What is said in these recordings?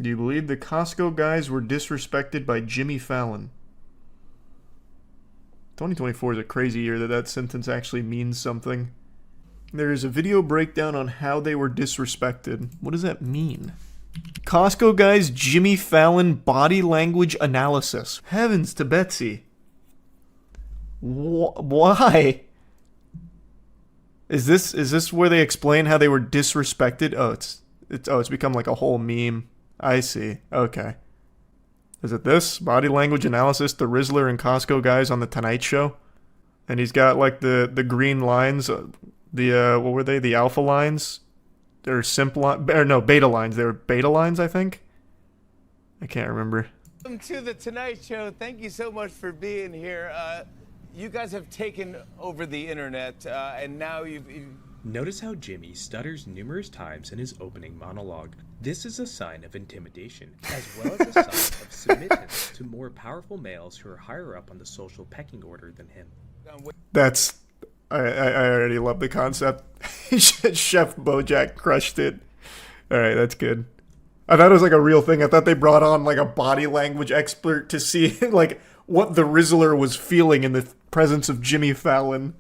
Do you believe the Costco guys were disrespected by Jimmy Fallon? 2024 is a crazy year that sentence actually means something. There is a video breakdown on how they were disrespected. What does that mean? Costco guys, Jimmy Fallon body language analysis. Heavens to Betsy. Why? Is this where they explain how they were disrespected? Oh, it's become like a whole meme. I see. Okay. Is it this? Body language analysis, the Rizzler and Costco guys on the Tonight Show? And he's got like the green lines, what were they? The alpha lines? They're beta lines. They were beta lines, I think? I can't remember. Welcome to the Tonight Show. Thank you so much for being here. You guys have taken over the internet, and now you've... Notice how Jimmy stutters numerous times in his opening monologue. This is a sign of intimidation, as well as a sign of submission to more powerful males who are higher up on the social pecking order than him. That's... I already love the concept. Chef Bojack crushed it. Alright, that's good. I thought it was like a real thing. I thought they brought on like a body language expert to see like what the Rizzler was feeling in the presence of Jimmy Fallon.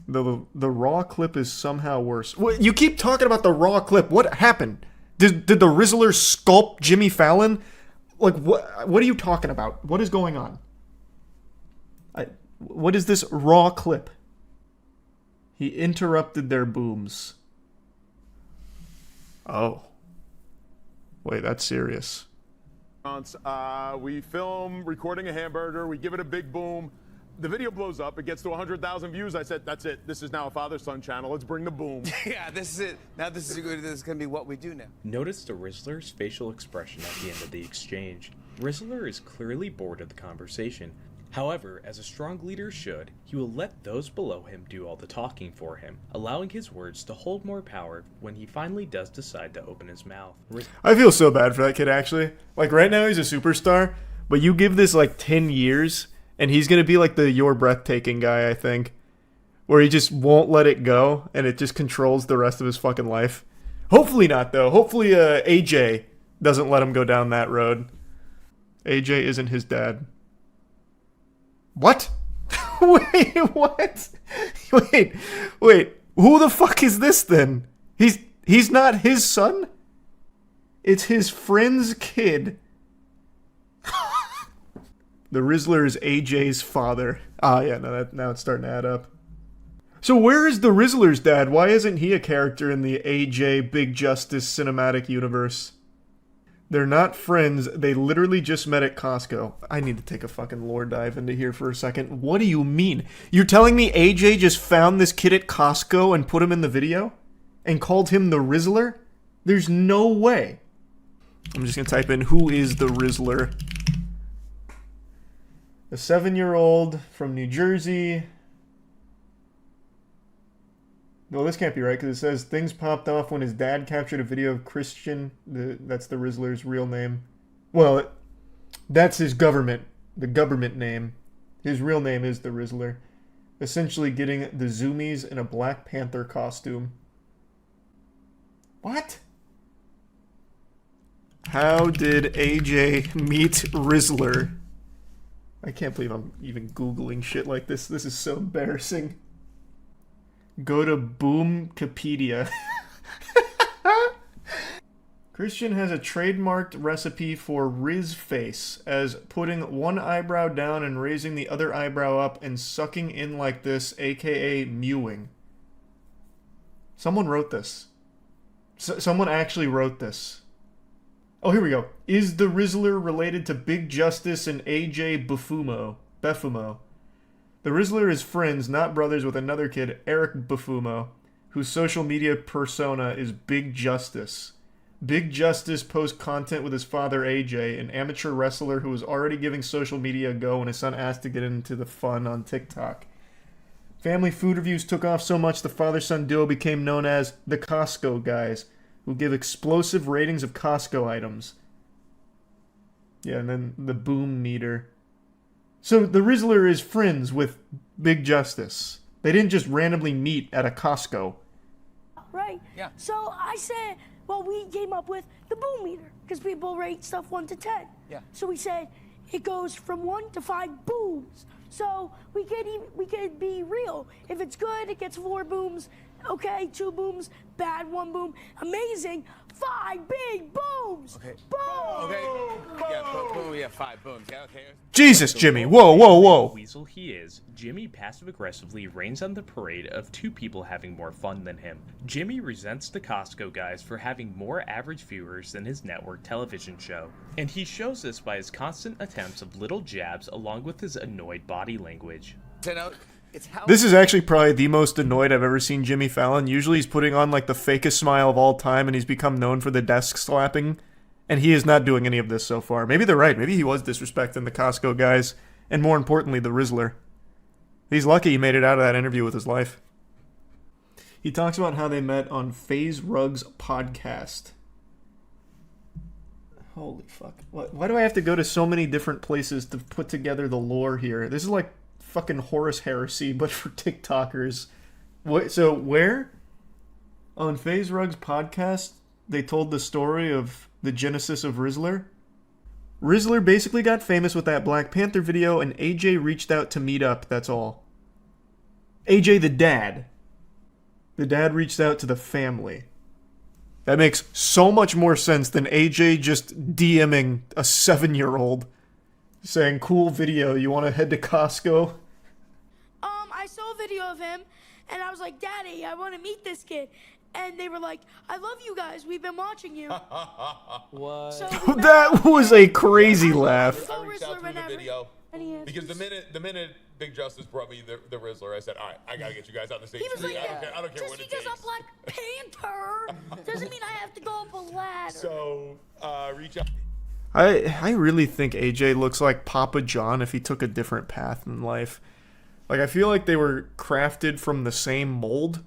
The raw clip is somehow worse. You keep talking about the raw clip. What happened? Did the Rizzler sculpt Jimmy Fallon? Like what are you talking about? What is going on? What is this raw clip? He interrupted their booms. Oh. Wait, that's serious. We film recording a hamburger, we give it a big boom. The video blows up, it gets to 100,000 views. I said, that's it. This is now a father-son channel. Let's bring the boom. Yeah, this is it. Now this is going to be what we do now. Notice the Rizzler's facial expression at the end of the exchange. Rizzler is clearly bored of the conversation. However, as a strong leader should, he will let those below him do all the talking for him, allowing his words to hold more power when he finally does decide to open his mouth. I feel so bad for that kid, actually. Like, right now he's a superstar, but you give this, like, 10 years, and he's gonna be like the You're Breathtaking guy, I think. Where he just won't let it go, and it just controls the rest of his fucking life. Hopefully not, though. Hopefully, AJ doesn't let him go down that road. AJ isn't his dad. What? Wait, what? Wait. Who the fuck is this then? He's not his son? It's his friend's kid. The Rizzler is AJ's father. Ah, yeah, now it's starting to add up. So where is the Rizzler's dad? Why isn't he a character in the AJ Big Justice cinematic universe? They're not friends. They literally just met at Costco. I need to take a fucking lore dive into here for a second. What do you mean? You're telling me AJ just found this kid at Costco and put him in the video? And called him the Rizzler? There's no way. I'm just gonna type in, who is the Rizzler? A 7-year-old from New Jersey. Well, this can't be right, because it says things popped off when his dad captured a video of Christian. That's the Rizzler's real name. Well, that's his the government name. His real name is the Rizzler. Essentially getting the zoomies in a Black Panther costume. What? How did AJ meet Rizzler? I can't believe I'm even Googling shit like this. This is so embarrassing. Go to Boomkipedia. Christian has a trademarked recipe for Riz face, as putting one eyebrow down and raising the other eyebrow up and sucking in like this, aka mewing. Someone wrote this. Someone actually wrote this. Oh, here we go. Is the Rizzler related to Big Justice and AJ Befumo? The Rizzler is friends, not brothers, with another kid, Eric Befumo, whose social media persona is Big Justice. Big Justice posts content with his father, AJ, an amateur wrestler who was already giving social media a go when his son asked to get into the fun on TikTok. Family food reviews took off so much the father-son duo became known as the Costco guys, who give explosive ratings of Costco items. Yeah, and then the boom meter. So the Rizzler is friends with Big Justice. They didn't just randomly meet at a Costco. Right? Yeah. So I said, well, we came up with the boom meter. because people rate stuff 1 to 10. Yeah. So we said it goes from 1 to 5 booms. So we could be real. If it's good, it gets 4 booms. Okay, 2 booms. Bad, 1 boom. Amazing, 5 big booms. Okay. Boom. Okay. Yeah, boom. Yeah, 5 booms. Yeah, okay. Jesus, Jimmy. Whoa, whoa, whoa. Weasel he is, Jimmy passive-aggressively rains on the parade of 2 people having more fun than him. Jimmy resents the Costco guys for having more average viewers than his network television show. And he shows this by his constant attempts of little jabs along with his annoyed body language. This is actually probably the most annoyed I've ever seen Jimmy Fallon. Usually he's putting on like the fakest smile of all time and he's become known for the desk slapping. And he is not doing any of this so far. Maybe they're right. Maybe he was disrespecting the Costco guys. And more importantly, the Rizzler. He's lucky he made it out of that interview with his life. He talks about how they met on FaZe Rug's podcast. Holy fuck. Why do I have to go to so many different places to put together the lore here? This is like fucking Horus Heresy, but for TikTokers. So where? On FaZe Rug's podcast, they told the story of the genesis of Rizzler. Rizzler basically got famous with that Black Panther video, and AJ reached out to meet up, that's all. AJ the dad. The dad reached out to the family. That makes so much more sense than AJ just DMing a 7-year-old saying, cool video, you want to head to Costco? I saw a video of him, and I was like, Daddy, I want to meet this kid. And they were like, I love you guys. We've been watching you. What? So That was a crazy laugh. I reached out through the video because the minute Big Justice brought me the Rizzler, I said, all right, I gotta get you guys on the stage. He was like, I don't care what it just takes. because I'm Black Panther doesn't mean I have to go up a ladder. So reach out. I really think AJ looks like Papa John if he took a different path in life. Like, I feel like they were crafted from the same mold,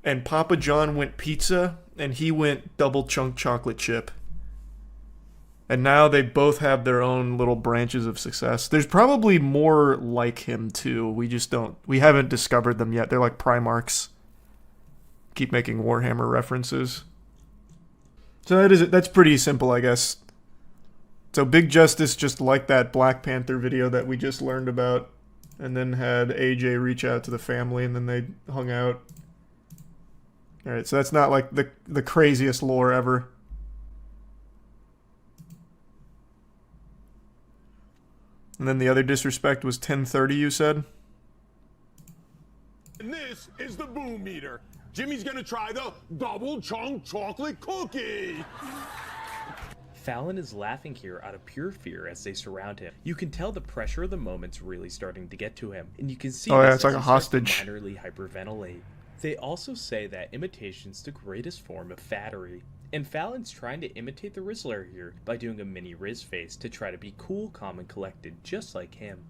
and Papa John went pizza, and he went double chunk chocolate chip. And now they both have their own little branches of success. There's probably more like him, too. We haven't discovered them yet. They're like Primarchs. Keep making Warhammer references. So that's pretty simple, I guess. So Big Justice just liked that Black Panther video that we just learned about, and then had AJ reach out to the family, and then they hung out. Alright, so that's not like the craziest lore ever. And then the other disrespect was 10:30, you said? And this is the boom meter. Jimmy's gonna try the double chunk chocolate cookie. Fallon is laughing here out of pure fear as they surround him. You can tell the pressure of the moment's really starting to get to him, and you can see it's as like he a starts to hostage. minorly hyperventilate. They also say that imitation's the greatest form of fattery, and Fallon's trying to imitate the Rizzler here by doing a mini Riz face to try to be cool, calm, and collected, just like him.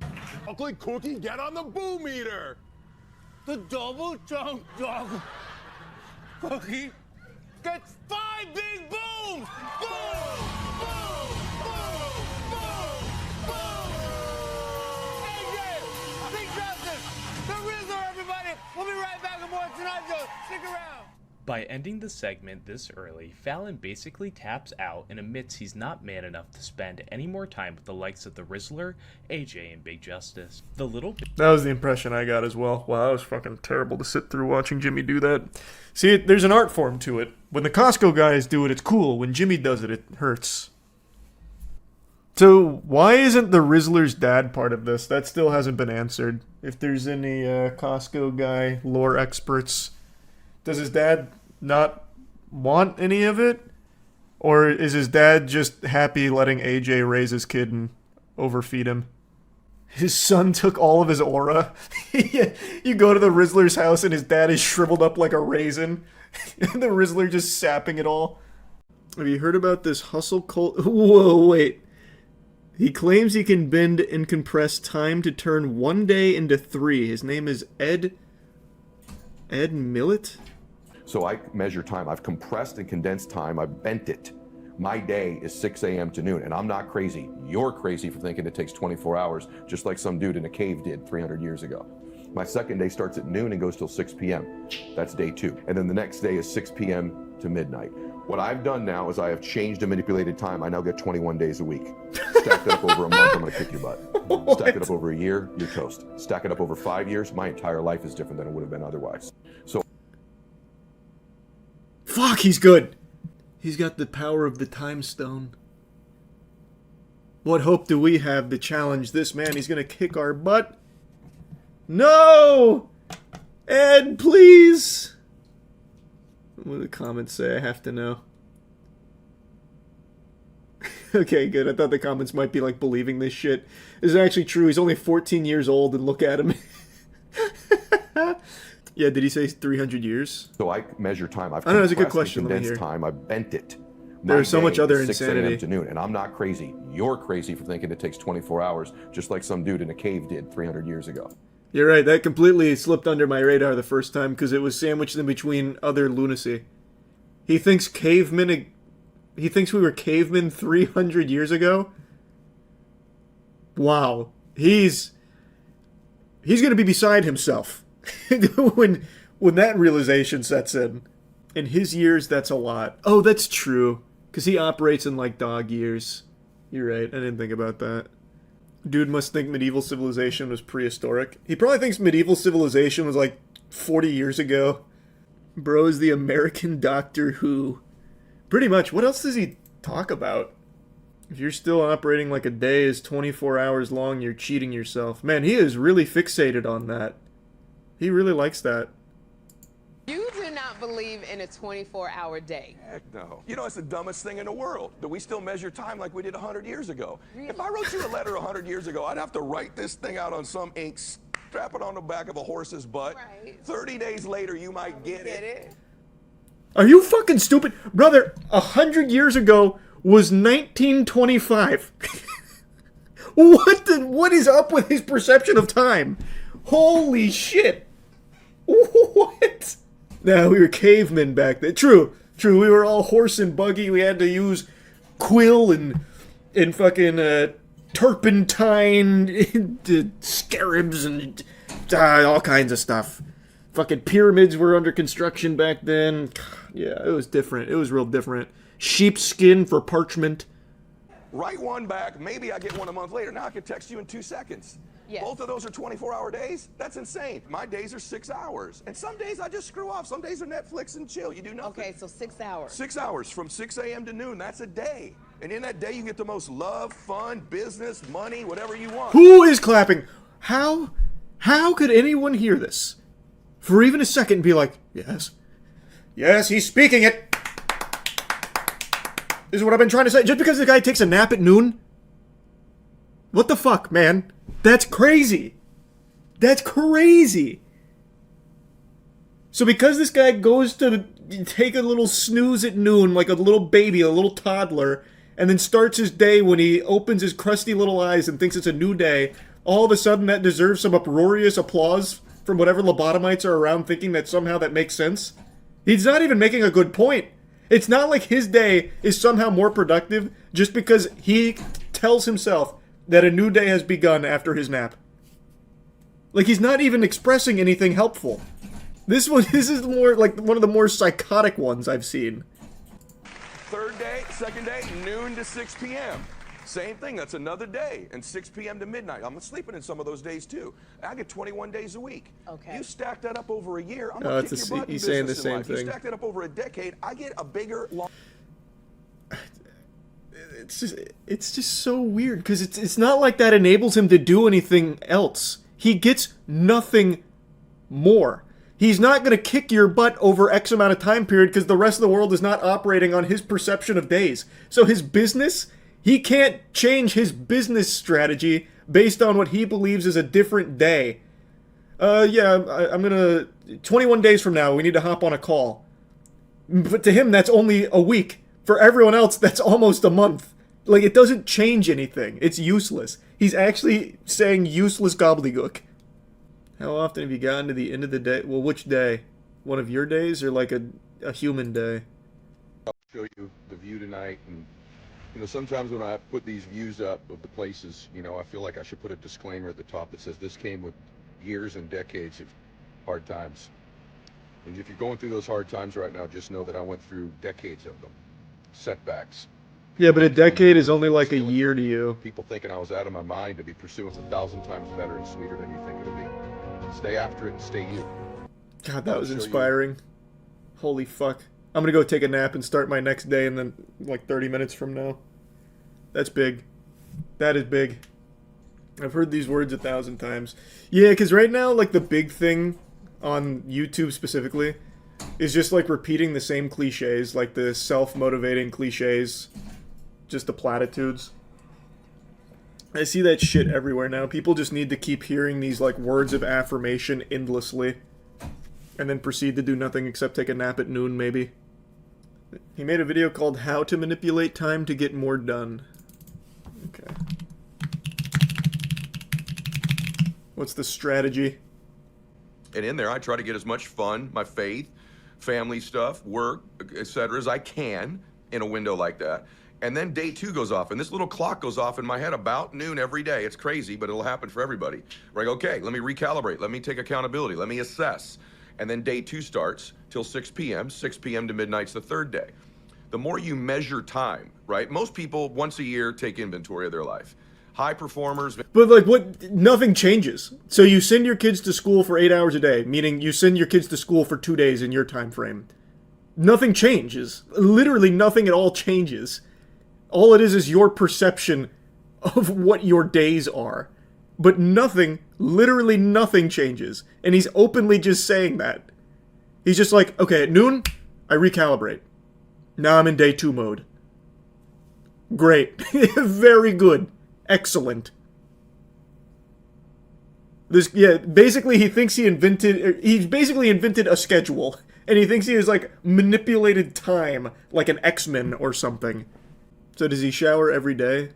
Chocolate cookie, get on the boom meter. The double chunk chocolate cookie gets 5 big booms. Boom! Boom! Boom! Boom! Boom! AJ, Big Justice, the Rizzler, everybody. We'll be right back with more Tonight Show. Stick around. By ending the segment this early, Fallon basically taps out and admits he's not man enough to spend any more time with the likes of the Rizzler, AJ, and Big Justice. The little That was the impression I got as well. Wow, that was fucking terrible to sit through watching Jimmy do that. See, there's an art form to it. When the Costco guys do it, it's cool. When Jimmy does it, it hurts. So, why isn't the Rizzler's dad part of this? That still hasn't been answered. If there's any Costco guy lore experts, does his dad not want any of it? Or is his dad just happy letting AJ raise his kid and overfeed him? His son took all of his aura. You go to the Rizzler's house and his dad is shriveled up like a raisin. And the Rizzler just sapping it all. Have you heard about this hustle cult? Whoa, wait. He claims he can bend and compress time to turn 1 day into 3. His name is Ed Millett? So I measure time. I've compressed and condensed time. I've bent it. My day is 6 a.m. to noon, and I'm not crazy. You're crazy for thinking it takes 24 hours, just like some dude in a cave did 300 years ago. My second day starts at noon and goes till 6 p.m. That's day 2. And then the next day is 6 p.m. to midnight. What I've done now is I have changed and manipulated time. I now get 21 days a week. Stack it up over a month, I'm gonna kick your butt. Stack it up over a year, you're toast. Stack it up over 5 years, my entire life is different than it would have been otherwise. So. Fuck, he's good. He's got the power of the time stone. What hope do we have to challenge this man? He's gonna kick our butt. No! Ed, please! What do the comments say? I have to know. Okay, good. I thought the comments might be like believing this shit. This is actually true. He's only 14 years old and look at him. Yeah, did he say 300 years? So I measure time. I know, that's a good question. Let me hear. Time. I bent it. There's so much other 6 insanity. a.m. to noon, and I'm not crazy. You're crazy for thinking it takes 24 hours, just like some dude in a cave did 300 years ago. You're right. That completely slipped under my radar the first time because it was sandwiched in between other lunacy. He thinks cavemen. He thinks we were cavemen 300 years ago. Wow, he's gonna be beside himself when that realization sets in. In his years, that's a lot. Oh, that's true. Because he operates in, like, dog years. You're right. I didn't think about that. Dude must think medieval civilization was prehistoric. He probably thinks medieval civilization was, like, 40 years ago. Bro is the American Doctor Who. Pretty much. What else does he talk about? If you're still operating like a day is 24 hours long, you're cheating yourself. Man, he is really fixated on that. He really likes that. You do not believe in a 24-hour day. Heck no. You know, it's the dumbest thing in the world. Do we still measure time like we did 100 years ago? Really? If I wrote you a letter 100 years ago, I'd have to write this thing out on some ink, strap it on the back of a horse's butt. Right. 30 days later, you might get it. Are you fucking stupid? Brother, 100 years ago was 1925. What is up with his perception of time? Holy shit. What? No, we were cavemen back then. True. We were all horse and buggy. We had to use quill and fucking turpentine, scarabs and all kinds of stuff. Fucking pyramids were under construction back then. Yeah, it was different. It was real different. Sheepskin for parchment. Write one back, maybe I get one a month later. Now I can text you in 2 seconds. Yes. Both of those are 24-hour days? That's insane. My days are 6 hours. And some days I just screw off. Some days are Netflix and chill. You do nothing. Okay, so 6 hours. 6 hours from 6 a.m. to noon. That's a day. And in that day, you get the most love, fun, business, money, whatever you want. Who is clapping? How could anyone hear this for even a second and be like, yes, he's speaking it. This is what I've been trying to say. Just because the guy takes a nap at noon? What the fuck, man? That's crazy. That's crazy. So because this guy goes to take a little snooze at noon like a little baby, a little toddler, and then starts his day when he opens his crusty little eyes and thinks it's a new day, all of a sudden that deserves some uproarious applause from whatever lobotomites are around thinking that somehow that makes sense? He's not even making a good point. It's not like his day is somehow more productive just because he tells himself that a new day has begun after his nap. Like, he's not even expressing anything helpful. This is more like one of the more psychotic ones I've seen. Third day, second day, noon to 6 p.m. Same thing, that's another day, and 6 p.m. to midnight. I'm sleeping in some of those days too. I get 21 days a week. Okay. You stack that up over a year, I'm gonna kick your butt in he's saying the business in same life. thing. You stack that up over a decade, I get a bigger, It's just so weird because it's not like that enables him to do anything else. He gets nothing more. He's not going to kick your butt over X amount of time period because the rest of the world is not operating on his perception of days. So his business, he can't change his business strategy based on what he believes is a different day. I'm gonna 21 days from now we need to hop on a call. But to him that's only a week. For everyone else that's almost a month. Like, it doesn't change anything. It's useless. He's actually saying useless gobbledygook. How often have you gotten to the end of the day? Well, which day? One of your days or like a human day? I'll show you the view tonight, and sometimes when I put these views up of the places, I feel like I should put a disclaimer at the top that says this came with years and decades of hard times. And if you're going through those hard times right now, just know that I went through decades of them. Setbacks. Yeah, but a decade is only like a year to you. People thinking I was out of my mind to be pursuing 1,000 times better and sweeter than you think it'll be. Stay after it and stay you. God, that was inspiring. Holy fuck. I'm gonna go take a nap and start my next day and then like 30 minutes from now. That's big. That is big. I've heard these words 1,000 times. Yeah, because right now, like, the big thing on YouTube specifically is just, like, repeating the same cliches, like the self-motivating cliches, just the platitudes. I see that shit everywhere now. People just need to keep hearing these, like, words of affirmation endlessly, and then proceed to do nothing except take a nap at noon, maybe. He made a video called How to Manipulate Time to Get More Done. Okay. What's the strategy? And in there, I try to get as much fun, my faith, family stuff, work, etc. as I can in a window like that. And then day 2 goes off, and this little clock goes off in my head about noon every day. It's crazy, but it'll happen for everybody. Where I go, okay, let me recalibrate. Let me take accountability. Let me assess. And then day 2 starts till 6 p.m. 6 p.m. to midnight's the 3rd day. The more you measure time, right? Most people once a year take inventory of their life. High performers. But, like, what? Nothing changes. So you send your kids to school for 8 hours a day, meaning you send your kids to school for 2 days in your time frame. Nothing changes. Literally nothing at all changes. All it is your perception of what your days are. But nothing, literally nothing changes. And he's openly just saying that. He's just like, okay, at noon, I recalibrate. Now I'm in day 2 mode. Great. Very good. Excellent. Basically he's basically invented a schedule. And he thinks he has, like, manipulated time like an X-Men or something. So does he shower every day?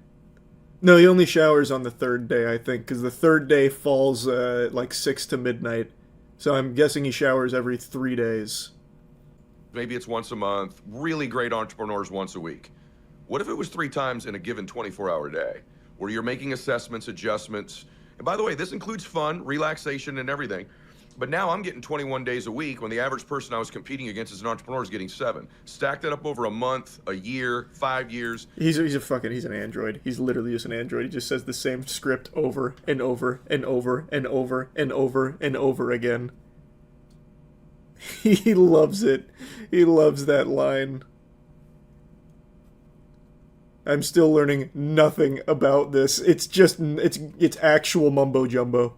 No, he only showers on the 3rd day, I think, because the 3rd day falls, like, 6 to midnight. So I'm guessing he showers every 3 days. Maybe it's once a month. Really great entrepreneurs once a week. What if it was 3 times in a given 24-hour day, where you're making assessments, adjustments? And by the way, this includes fun, relaxation, and everything. But now I'm getting 21 days a week when the average person I was competing against as an entrepreneur is getting 7. Stack that up over a month, a year, 5 years. He's an android. He's literally just an android. He just says the same script over and over and over and over and over and over again. He loves it. He loves that line. I'm still learning nothing about this. It's just, it's actual mumbo jumbo.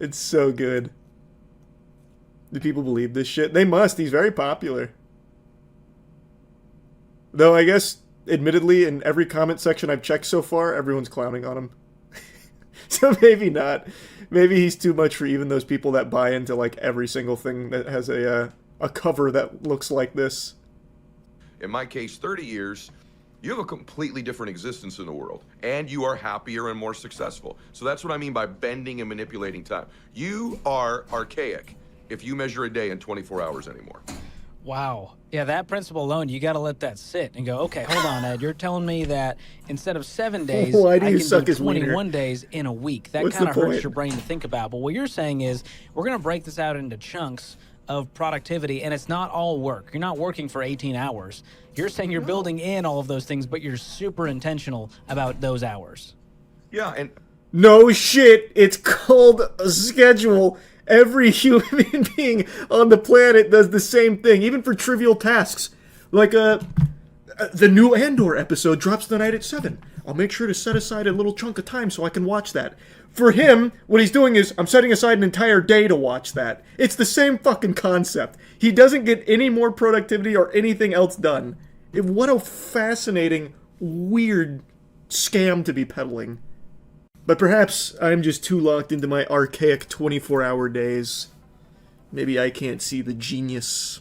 It's so good. Do people believe this shit? They must. He's very popular. Though I guess, admittedly, in every comment section I've checked so far, everyone's clowning on him. So maybe not. Maybe he's too much for even those people that buy into, like, every single thing that has a cover that looks like this. In my case, 30 years, you have a completely different existence in the world, and you are happier and more successful. So that's what I mean by bending and manipulating time. You are archaic if you measure a day in 24 hours anymore. Wow. Yeah, that principle alone, you got to let that sit and go, okay, hold on, Ed. You're telling me that instead of 7 days, Why do I you can suck do his 21 wiener? days in a week. That What's kind of the hurts point? your brain to think about. But what you're saying is we're going to break this out into chunks of productivity, and it's not all work. You're not working for 18 hours. You're saying you're building in all of those things, but you're super intentional about those hours. Yeah, and No shit, it's called a schedule. Every human being on the planet does the same thing, even for trivial tasks. Like, the new Andor episode drops tonight at 7. I'll make sure to set aside a little chunk of time so I can watch that. For him, what he's doing is, I'm setting aside an entire day to watch that. It's the same fucking concept. He doesn't get any more productivity or anything else done. What a fascinating, weird scam to be peddling. But perhaps I'm just too locked into my archaic 24-hour days. Maybe I can't see the genius.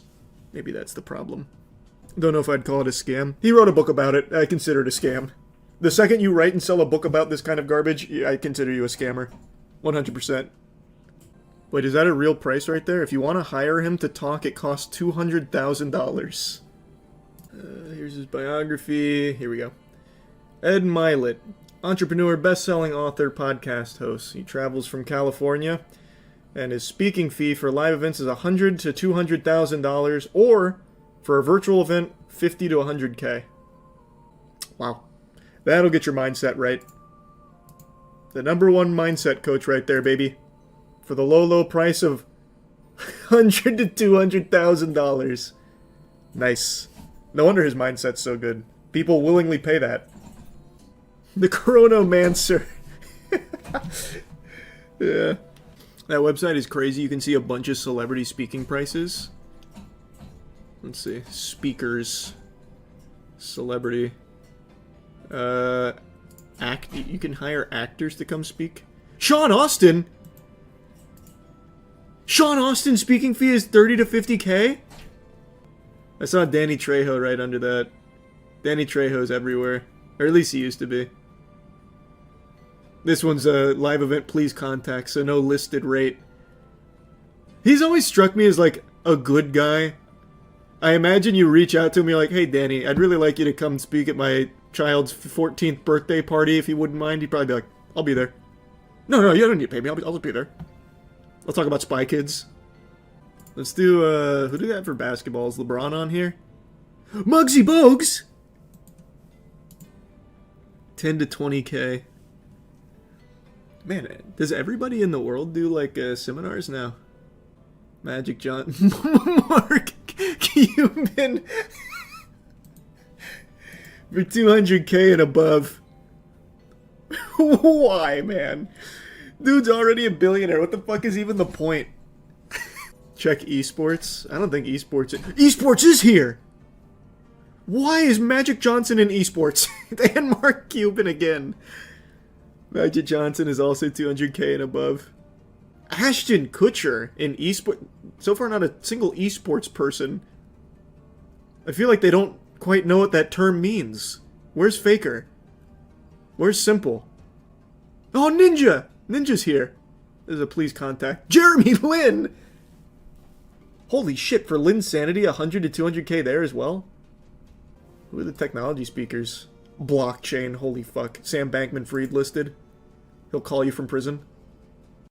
Maybe that's the problem. Don't know if I'd call it a scam. He wrote a book about it. I consider it a scam. The second you write and sell a book about this kind of garbage, I consider you a scammer. 100%. Wait, is that a real price right there? If you want to hire him to talk, it costs $200,000. Here's his biography. Here we go. Ed Mylett. Entrepreneur, best-selling author, podcast host. He travels from California And his speaking fee for live events is $100,000 to $200,000, or for a virtual event, $50,000 to $100K. Wow. That'll get your mindset right. The #1 mindset coach right there, baby. For the low, low price of $100,000 to $200,000. Nice. No wonder his mindset's so good. People willingly pay that. The Chronomancer. Yeah. That website is crazy. You can see a bunch of celebrity speaking prices. Let's see. Speakers. Celebrity. You can hire actors to come speak. Sean Austin? Sean Austin's speaking fee is $30,000 to $50,000? I saw Danny Trejo right under that. Danny Trejo's everywhere. Or at least he used to be. This one's a live event, please contact, so no listed rate. He's always struck me as like a good guy. I imagine you reach out to him, you're like, hey Danny, I'd really like you to come speak at my child's 14th birthday party if you wouldn't mind. He'd probably be like, I'll be there. No, you don't need to pay me, I'll just be there. I'll talk about Spy Kids. Let's do, who do we have for basketball? Is LeBron on here? Muggsy Bogues! 10 to 20K. Man, does everybody in the world do, like, seminars now? Magic John... Mark Cuban... for 200K and above. Why, man? Dude's already a billionaire. What the fuck is even the point? Check esports. I don't think esports... Esports is here! Why is Magic Johnson in esports? And Mark Cuban again. Magic Johnson is also 200K and above. Ashton Kutcher in esports. So far not a single esports person. I feel like they don't quite know what that term means. Where's Faker? Where's Simple? Oh, Ninja! Ninja's here. There's a please contact. Jeremy Lin! Holy shit, for Lin's sanity, 100 to 200K there as well? Who are the technology speakers? Blockchain, holy fuck. Sam Bankman-Fried listed. He'll call you from prison.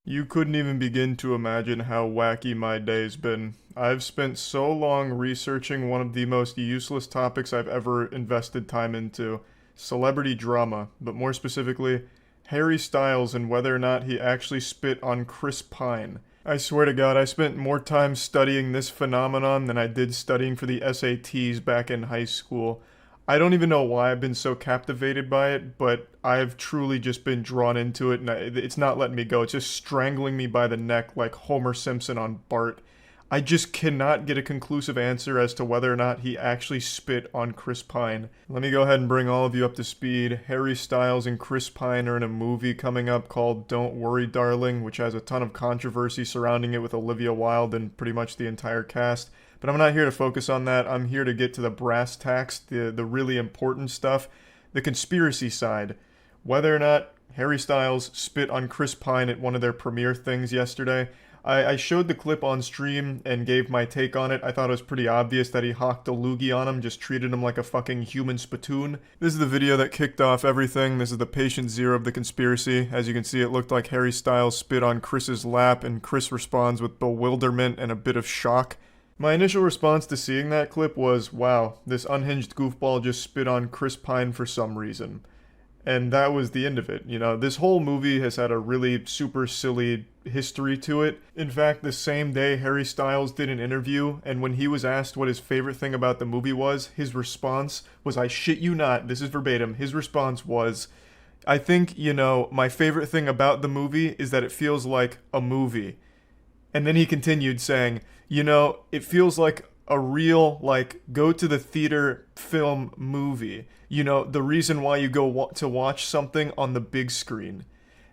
You couldn't even begin to imagine how wacky my day's been. I've spent so long researching one of the most useless topics I've ever invested time into. Celebrity drama, but more specifically, Harry Styles and whether or not he actually spit on Chris Pine. I swear to God, I spent more time studying this phenomenon than I did studying for the SATs back in high school. I don't even know why I've been so captivated by it, but I've truly just been drawn into it, and it's not letting me go. It's just strangling me by the neck like Homer Simpson on Bart. I just cannot get a conclusive answer as to whether or not he actually spit on Chris Pine. Let me go ahead and bring all of you up to speed. Harry Styles and Chris Pine are in a movie coming up called Don't Worry Darling, which has a ton of controversy surrounding it with Olivia Wilde and pretty much the entire cast. But I'm not here to focus on that. I'm here to get to the brass tacks, the really important stuff, the conspiracy side. Whether or not Harry Styles spit on Chris Pine at one of their premiere things yesterday. I showed the clip on stream and gave my take on it. I thought it was pretty obvious that he hawked a loogie on him, just treated him like a fucking human spittoon. This is the video that kicked off everything. This is the patient zero of the conspiracy. As you can see, it looked like Harry Styles spit on Chris's lap, and Chris responds with bewilderment and a bit of shock. My initial response to seeing that clip was, wow, this unhinged goofball just spit on Chris Pine for some reason. And that was the end of it. You know, this whole movie has had a really super silly history to it. In fact, the same day Harry Styles did an interview, and when he was asked what his favorite thing about the movie was, his response was, I shit you not, this is verbatim, his response was, I think, you know, my favorite thing about the movie is that it feels like a movie. And then he continued saying, you know, it feels like a real, like, go to the theater film movie. You know, the reason why you go to watch something on the big screen.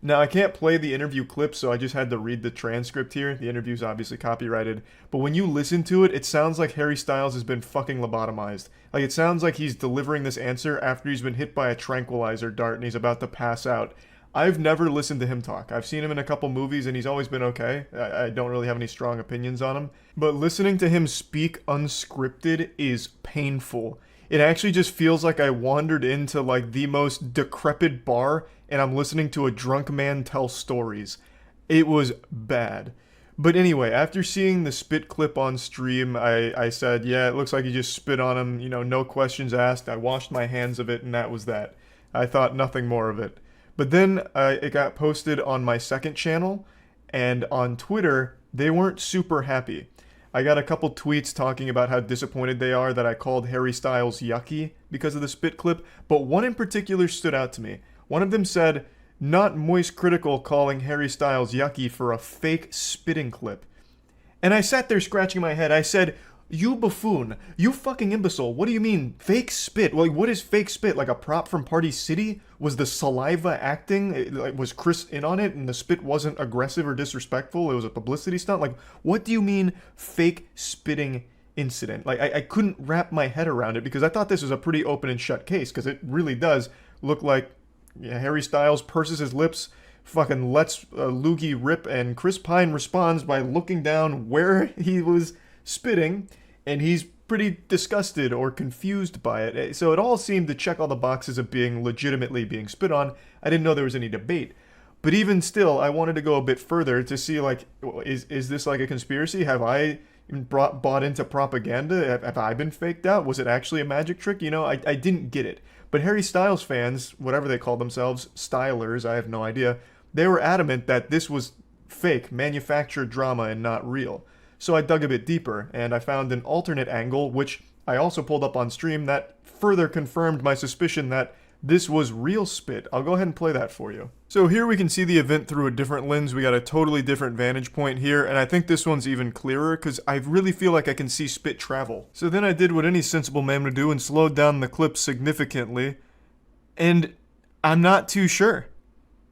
Now, I can't play the interview clip, so I just had to read the transcript here. The interview's obviously copyrighted. But when you listen to it, it sounds like Harry Styles has been fucking lobotomized. Like, it sounds like he's delivering this answer after he's been hit by a tranquilizer dart and he's about to pass out. I've never listened to him talk. I've seen him in a couple movies and he's always been okay. I don't really have any strong opinions on him. But listening to him speak unscripted is painful. It actually just feels like I wandered into like the most decrepit bar and I'm listening to a drunk man tell stories. It was bad. But anyway, after seeing the spit clip on stream, I said, yeah, it looks like he just spit on him, you know, no questions asked. I washed my hands of it, and that was that. I thought nothing more of it. But then it got posted on my second channel, and on Twitter, they weren't super happy. I got a couple tweets talking about how disappointed they are that I called Harry Styles yucky because of the spit clip, but one in particular stood out to me. One of them said, "Not MoistCritical calling Harry Styles yucky for a fake spitting clip." And I sat there scratching my head. I said, you buffoon, you fucking imbecile, what do you mean fake spit? Like, what is fake spit? Like a prop from Party City? Was the saliva acting? Was Chris in on it and the spit wasn't aggressive or disrespectful? It was a publicity stunt? Like, what do you mean fake spitting incident? Like, I couldn't wrap my head around it because I thought this was a pretty open and shut case, because it really does look like Harry Styles purses his lips, fucking lets a loogie rip, and Chris Pine responds by looking down where he was spitting, and he's pretty disgusted or confused by it. So it all seemed to check all the boxes of being legitimately being spit on. I didn't know there was any debate. But even still, I wanted to go a bit further to see, like, is this like a conspiracy? Have I bought into propaganda? Have I been faked out? Was it actually a magic trick? You know, I didn't get it. But Harry Styles fans, whatever they call themselves, stylers, I have no idea, they were adamant that this was fake, manufactured drama and not real. So I dug a bit deeper, and I found an alternate angle, which I also pulled up on stream, that further confirmed my suspicion that this was real spit. I'll go ahead and play that for you. So here we can see the event through a different lens. We got a totally different vantage point here, and I think this one's even clearer because I really feel like I can see spit travel. So then I did what any sensible man would do and slowed down the clip significantly, and I'm not too sure.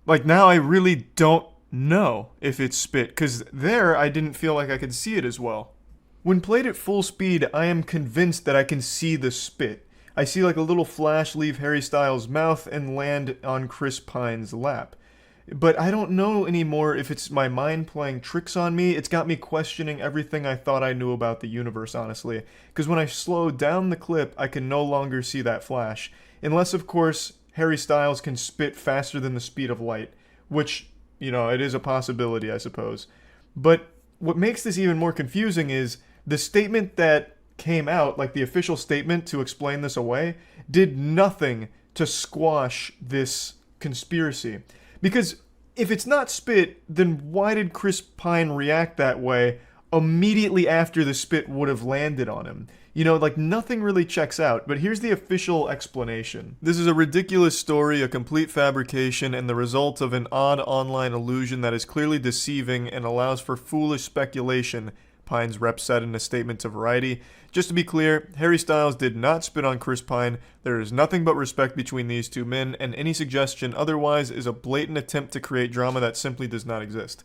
Like, now I really don't know if it's spit, because there I didn't feel like I could see it as well. When played at full speed, I am convinced that I can see the spit. I see like a little flash leave Harry Styles' mouth and land on Chris Pine's lap. But I don't know anymore if it's my mind playing tricks on me. It's got me questioning everything I thought I knew about the universe, honestly. Because when I slow down the clip, I can no longer see that flash. Unless, of course, Harry Styles can spit faster than the speed of light. Which, you know, it is a possibility, I suppose. But what makes this even more confusing is the statement that came out, like the official statement to explain this away, did nothing to squash this conspiracy. Because if it's not spit, then why did Chris Pine react that way immediately after the spit would have landed on him? You know, like, nothing really checks out, but here's the official explanation. This is a ridiculous story, a complete fabrication, and the result of an odd online illusion that is clearly deceiving and allows for foolish speculation, Pine's rep said in a statement to Variety. Just to be clear, Harry Styles did not spit on Chris Pine. There is nothing but respect between these two men, and any suggestion otherwise is a blatant attempt to create drama that simply does not exist.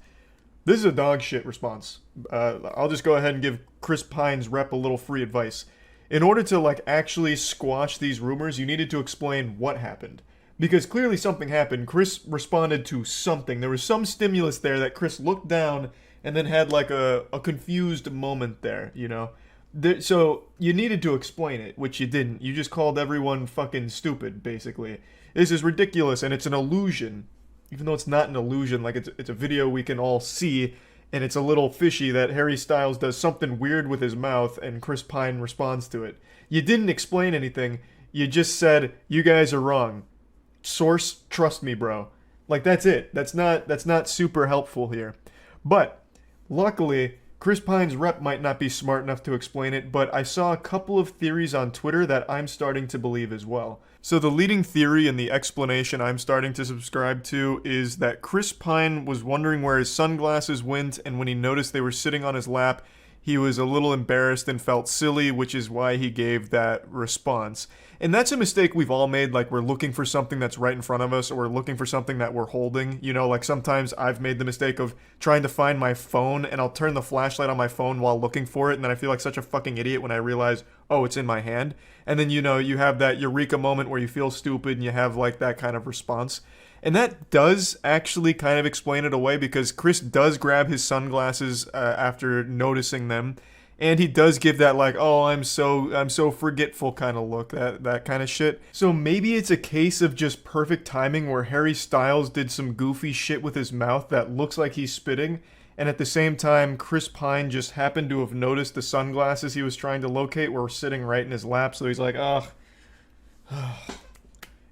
This is a dog shit response. I'll just go ahead and give Chris Pine's rep a little free advice. In order to, like, actually squash these rumors, you needed to explain what happened. Because clearly something happened. Chris responded to something. There was some stimulus there that Chris looked down and then had, like, a confused moment there, you know? So you needed to explain it, which you didn't. You just called everyone fucking stupid, basically. This is ridiculous, and it's an illusion. Even though it's not an illusion, like, it's a video we can all see, and it's a little fishy that Harry Styles does something weird with his mouth, and Chris Pine responds to it. You didn't explain anything. You just said, you guys are wrong. Source, trust me, bro. Like, that's it. That's not super helpful here. But luckily, Chris Pine's rep might not be smart enough to explain it, but I saw a couple of theories on Twitter that I'm starting to believe as well. So the leading theory and the explanation I'm starting to subscribe to is that Chris Pine was wondering where his sunglasses went, and when he noticed they were sitting on his lap, he was a little embarrassed and felt silly, which is why he gave that response. And that's a mistake we've all made, like, we're looking for something that's right in front of us, or we're looking for something that we're holding. You know, like, sometimes I've made the mistake of trying to find my phone, and I'll turn the flashlight on my phone while looking for it, and then I feel like such a fucking idiot when I realize, oh, it's in my hand. And then, you know, you have that eureka moment where you feel stupid, and you have, like, that kind of response. And that does actually kind of explain it away, because Chris does grab his sunglasses after noticing them, and he does give that, like, oh, I'm so forgetful kind of look, that kind of shit. So maybe it's a case of just perfect timing where Harry Styles did some goofy shit with his mouth that looks like he's spitting, and at the same time, Chris Pine just happened to have noticed the sunglasses he was trying to locate were sitting right in his lap, so he's like, ugh.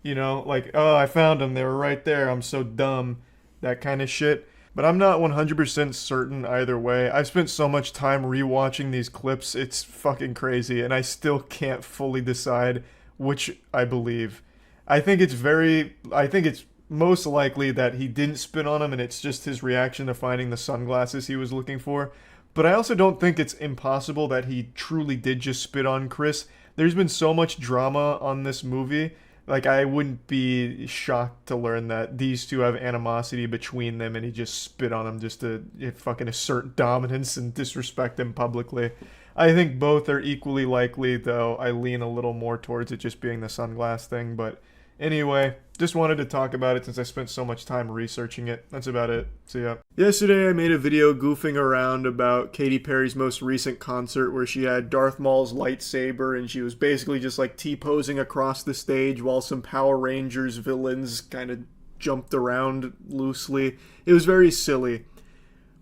You know, like, oh, I found them, they were right there, I'm so dumb. That kind of shit. But I'm not 100% certain either way. I've spent so much time rewatching these clips, it's fucking crazy, and I still can't fully decide which I believe. I think it's most likely that he didn't spit on him and it's just his reaction to finding the sunglasses he was looking for. But I also don't think it's impossible that he truly did just spit on Chris. There's been so much drama on this movie. Like, I wouldn't be shocked to learn that these two have animosity between them and he just spit on him just to fucking assert dominance and disrespect him publicly. I think both are equally likely, though I lean a little more towards it just being the sunglass thing. But anyway, just wanted to talk about it since I spent so much time researching it. That's about it. See ya. Yesterday I made a video goofing around about Katy Perry's most recent concert where she had Darth Maul's lightsaber and she was basically just like T-posing across the stage while some Power Rangers villains kind of jumped around loosely. It was very silly.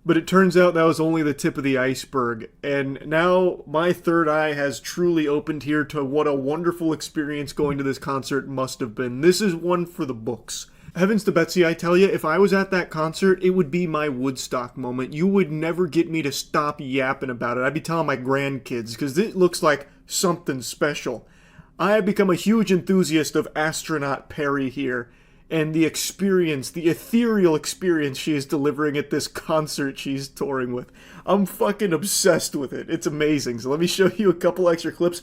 But it turns out that was only the tip of the iceberg, and now my third eye has truly opened here to what a wonderful experience going to this concert must have been. This is one for the books. Heavens to Betsy, I tell you, if I was at that concert, it would be my Woodstock moment. You would never get me to stop yapping about it. I'd be telling my grandkids, because it looks like something special. I have become a huge enthusiast of Astronaut Perry here, and the experience, the ethereal experience she is delivering at this concert she's touring with. I'm fucking obsessed with it. It's amazing. So let me show you a couple extra clips.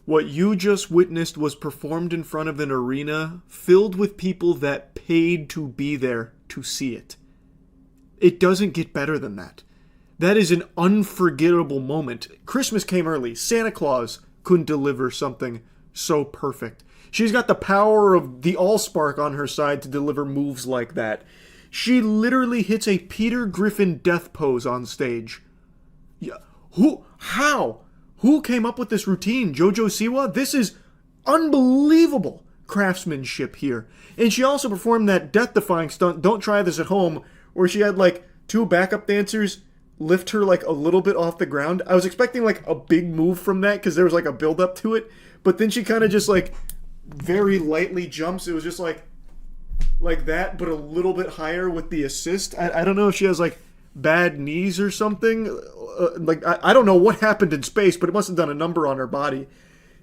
What you just witnessed was performed in front of an arena filled with people that paid to be there to see it. It doesn't get better than that. That is an unforgettable moment. Christmas came early. Santa Claus couldn't deliver something so perfect. She's got the power of the Allspark on her side to deliver moves like that. She literally hits a Peter Griffin death pose on stage. Yeah, how? Who came up with this routine? Jojo Siwa? This is unbelievable craftsmanship here. And she also performed that death-defying stunt, don't try this at home, where she had like two backup dancers lift her like a little bit off the ground. I was expecting like a big move from that because there was like a build-up to it. But then she kind of just like very lightly jumps. It was just like that, but a little bit higher with the assist. I don't know if she has like bad knees or something. I don't know what happened in space, but it must have done a number on her body.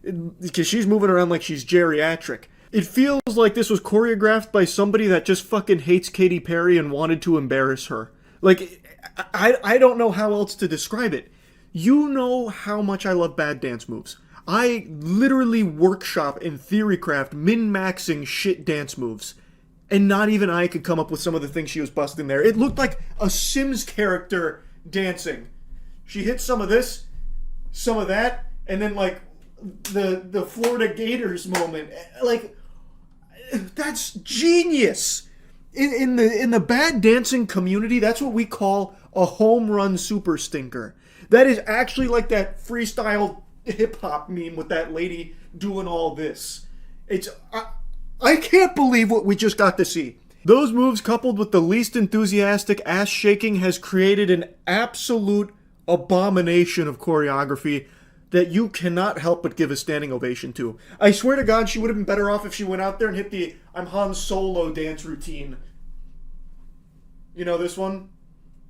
Because she's moving around like she's geriatric. It feels like this was choreographed by somebody that just fucking hates Katy Perry and wanted to embarrass her. Like, I don't know how else to describe it. You know how much I love bad dance moves. I literally workshop and theorycraft min-maxing shit dance moves. And not even I could come up with some of the things she was busting there. It looked like a Sims character dancing. She hit some of this, some of that, and then like the Florida Gators moment. Like, that's genius. In the bad dancing community, that's what we call a home run super stinker. That is actually like that freestyle hip hop meme with that lady doing all this. I can't believe what we just got to see. Those moves coupled with the least enthusiastic ass shaking has created an absolute abomination of choreography that you cannot help but give a standing ovation to. I swear to God, she would have been better off if she went out there and hit the I'm Han Solo dance routine. You know this one?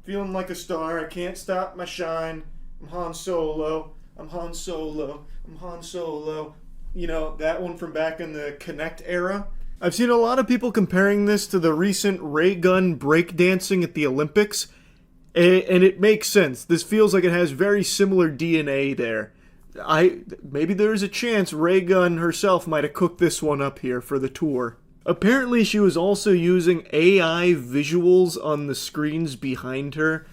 Feeling like a star, I can't stop my shine. I'm Han Solo, I'm Han Solo, I'm Han Solo. You know, that one from back in the Kinect era. I've seen a lot of people comparing this to the recent ray gun breakdancing at the Olympics. And it makes sense. This feels like it has very similar DNA there. maybe there's a chance Ray Gunn herself might have cooked this one up here for the tour. Apparently she was also using AI visuals on the screens behind her,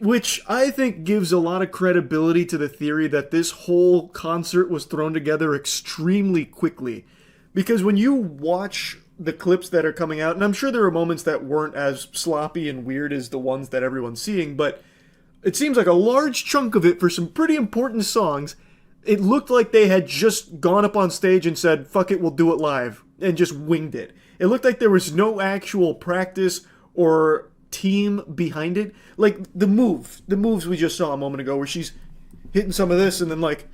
which I think gives a lot of credibility to the theory that this whole concert was thrown together extremely quickly. Because when you watch the clips that are coming out, and I'm sure there are moments that weren't as sloppy and weird as the ones that everyone's seeing, but it seems like a large chunk of it, for some pretty important songs, it looked like they had just gone up on stage and said, fuck it, we'll do it live, and just winged it. It looked like there was no actual practice or team behind it. Like the moves we just saw a moment ago, where she's hitting some of this and then, like,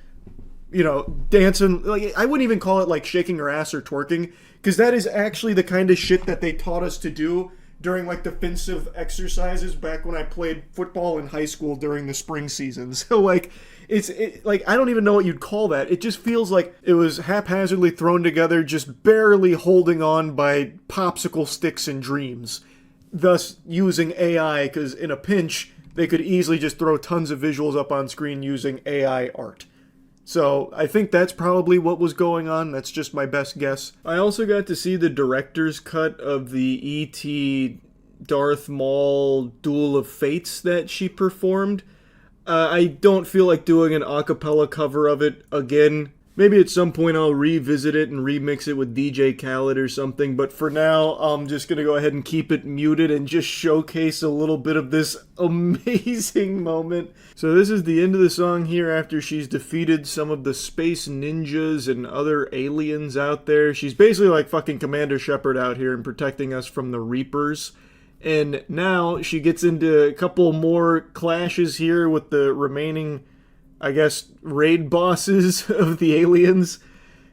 you know, dancing. Like, I wouldn't even call it like shaking her ass or twerking, because that is actually the kind of shit that they taught us to do during like defensive exercises back when I played football in high school during the spring season. So like, it's like, I don't even know what you'd call that. It just feels like it was haphazardly thrown together, just barely holding on by popsicle sticks and dreams. Thus using AI, because in a pinch, they could easily just throw tons of visuals up on screen using AI art. So I think that's probably what was going on. That's just my best guess. I also got to see the director's cut of the E.T. Darth Maul Duel of Fates that she performed. I don't feel like doing an a cappella cover of it again. Maybe at some point I'll revisit it and remix it with DJ Khaled or something, but for now I'm just going to go ahead and keep it muted and just showcase a little bit of this amazing moment. So this is the end of the song here after she's defeated some of the space ninjas and other aliens out there. She's basically like fucking Commander Shepard out here and protecting us from the Reapers. And now she gets into a couple more clashes here with the remaining, I guess, raid bosses of the aliens.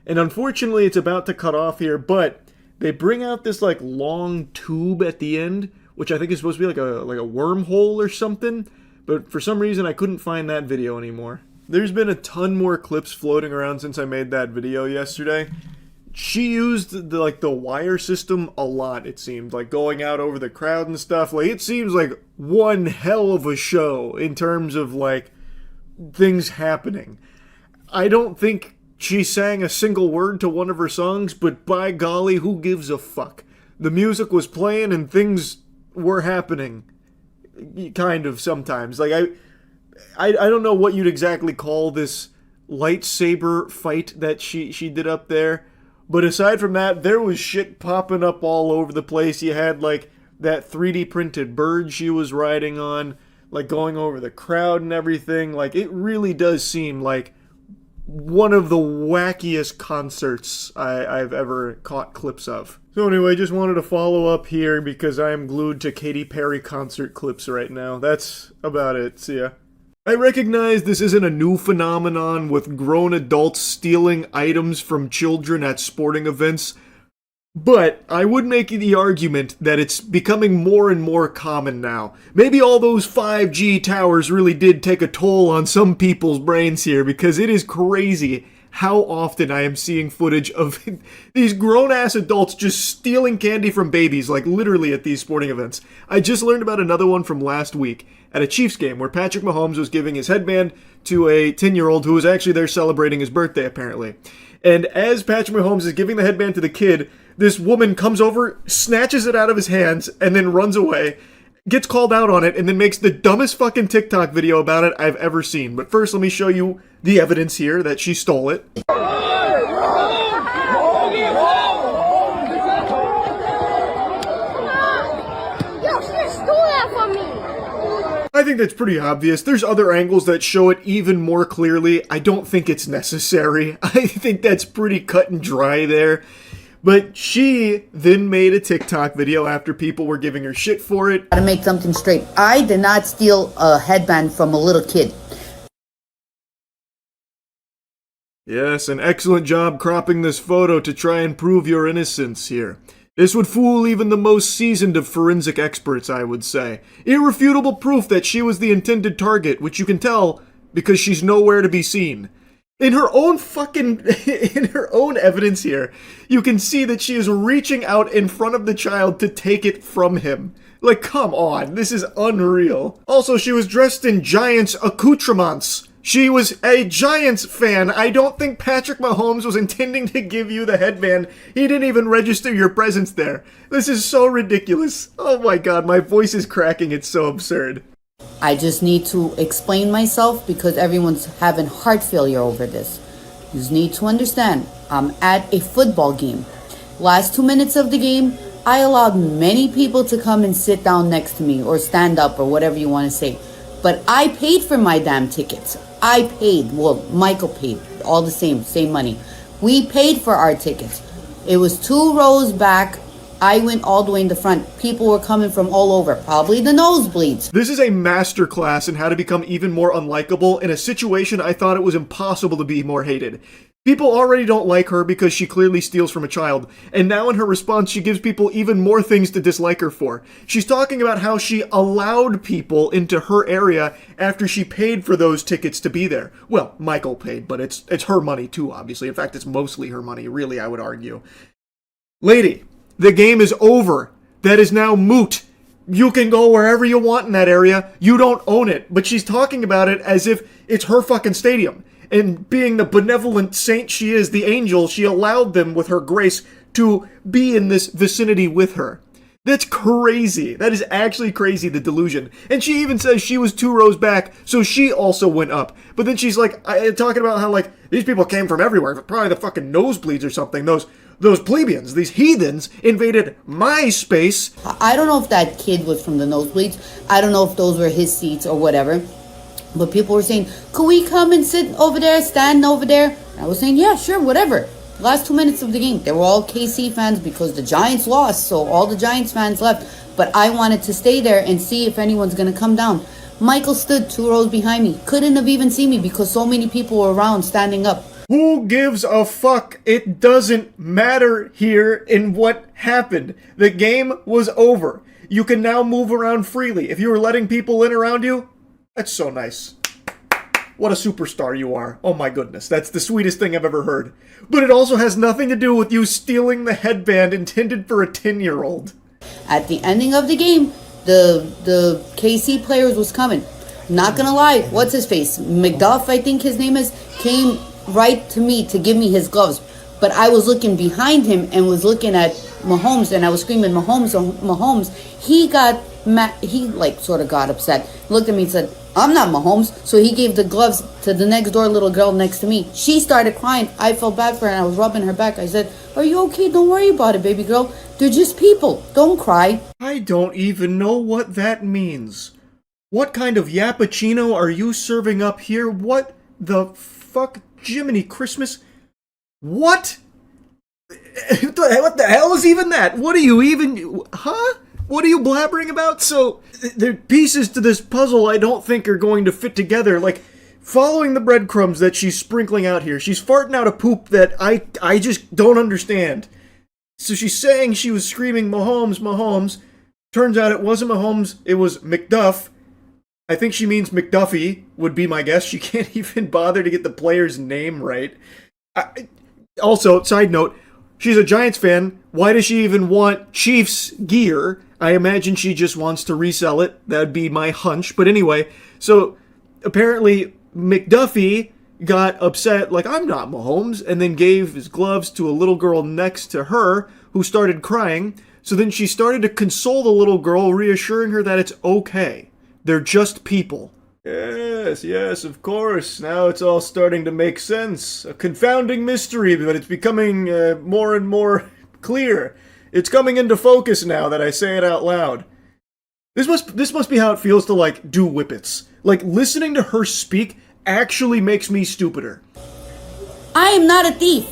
And unfortunately, it's about to cut off here, but they bring out this, like, long tube at the end, which I think is supposed to be like a wormhole or something. But for some reason, I couldn't find that video anymore. There's been a ton more clips floating around since I made that video yesterday. She used the wire system a lot, it seemed, like going out over the crowd and stuff. Like, it seems like one hell of a show in terms of, like, things happening. I don't think she sang a single word to one of her songs, but by golly, who gives a fuck? The music was playing and things were happening, kind of, sometimes. Like, I don't know what you'd exactly call this lightsaber fight that she did up there, but aside from that, there was shit popping up all over the place. You had, like, that 3D printed bird she was riding on, like, going over the crowd and everything. Like, it really does seem like one of the wackiest concerts I've ever caught clips of. So anyway, just wanted to follow up here because I am glued to Katy Perry concert clips right now. That's about it. See ya. I recognize this isn't a new phenomenon with grown adults stealing items from children at sporting events, but I would make the argument that it's becoming more and more common now. Maybe all those 5G towers really did take a toll on some people's brains here, because it is crazy how often I am seeing footage of these grown-ass adults just stealing candy from babies, like literally at these sporting events. I just learned about another one from last week at a Chiefs game where Patrick Mahomes was giving his headband to a 10-year-old who was actually there celebrating his birthday, apparently. And as Patrick Mahomes is giving the headband to the kid, this woman comes over, snatches it out of his hands, and then runs away, gets called out on it, and then makes the dumbest fucking TikTok video about it I've ever seen. But first, let me show you the evidence here that she stole it. I think that's pretty obvious. There's other angles that show it even more clearly. I don't think it's necessary. I think that's pretty cut and dry there. But she then made a TikTok video after people were giving her shit for it. To make something straight, I did not steal a headband from a little kid. Yes, an excellent job cropping this photo to try and prove your innocence here. This would fool even the most seasoned of forensic experts, I would say. Irrefutable proof that she was the intended target, which you can tell because she's nowhere to be seen. In her own evidence here, you can see that she is reaching out in front of the child to take it from him. Like, come on, this is unreal. Also, she was dressed in Giants accoutrements. She was a Giants fan. I don't think Patrick Mahomes was intending to give you the headband. He didn't even register your presence there. This is so ridiculous. Oh my god, my voice is cracking. It's so absurd. I just need to explain myself because everyone's having heart failure over this. You just need to understand, I'm at a football game. Last 2 minutes of the game, I allowed many people to come and sit down next to me or stand up or whatever you want to say. But I paid for my damn tickets. I paid. Well, Michael paid. All the same money. We paid for our tickets. It was 2 rows back. I went all the way in the front. People were coming from all over. Probably the nosebleeds. This is a masterclass in how to become even more unlikable in a situation I thought it was impossible to be more hated. People already don't like her because she clearly steals from a child, and now in her response she gives people even more things to dislike her for. She's talking about how she allowed people into her area after she paid for those tickets to be there. Well, Michael paid, but it's her money too, obviously. In fact, it's mostly her money, really, I would argue. Lady, the game is over. That is now moot. You can go wherever you want in that area. You don't own it. But she's talking about it as if it's her fucking stadium. And being the benevolent saint she is, the angel, she allowed them with her grace to be in this vicinity with her. That's crazy. That is actually crazy, the delusion. And she even says she was 2 rows back, so she also went up. But then she's like, talking about how, like, these people came from everywhere, probably the fucking nosebleeds or something. Those plebeians, these heathens, invaded my space. I don't know if that kid was from the nosebleeds. I don't know if those were his seats or whatever. But people were saying, could we come and sit over there, stand over there? And I was saying, yeah, sure, whatever. Last 2 minutes of the game, they were all KC fans because the Giants lost, so all the Giants fans left. But I wanted to stay there and see if anyone's going to come down. Michael stood 2 rows behind me. Couldn't have even seen me because so many people were around standing up. Who gives a fuck? It doesn't matter here in what happened. The game was over. You can now move around freely. If you were letting people in around you, that's so nice. What a superstar you are. Oh my goodness, that's the sweetest thing I've ever heard. But it also has nothing to do with you stealing the headband intended for a 10-year-old. At the ending of the game, the KC players was coming. Not gonna lie, what's his face? McDuff, I think his name is, came right to me to give me his gloves. But I was looking behind him and was looking at Mahomes, and I was screaming, Mahomes, Mahomes. He got mad. He sort of got upset. Looked at me and said, I'm not Mahomes. So he gave the gloves to the next door little girl next to me. She started crying. I felt bad for her and I was rubbing her back. I said, are you okay? Don't worry about it, baby girl. They're just people. Don't cry. I don't even know what that means. What kind of yappuccino are you serving up here? What the fuck? Jiminy Christmas? What? What the hell is even that? What are you even... Huh? What are you blabbering about? So, the pieces to this puzzle I don't think are going to fit together. Like, following the breadcrumbs that she's sprinkling out here, she's farting out a poop that I just don't understand. So she's saying she was screaming, Mahomes, Mahomes. Turns out it wasn't Mahomes, it was McDuff. I think she means McDuffie, would be my guess. She can't even bother to get the player's name right. Also, side note, she's a Giants fan. Why does she even want Chiefs gear? I imagine she just wants to resell it. That would be my hunch. But anyway, so apparently McDuffie got upset, like, I'm not Mahomes, and then gave his gloves to a little girl next to her who started crying. So then she started to console the little girl, reassuring her that it's okay. They're just people. Yes, of course. Now it's all starting to make sense. A confounding mystery, but it's becoming more and more clear. It's coming into focus now that I say it out loud. This must be how it feels to, like, do whippets. Like, listening to her speak actually makes me stupider. I am not a thief.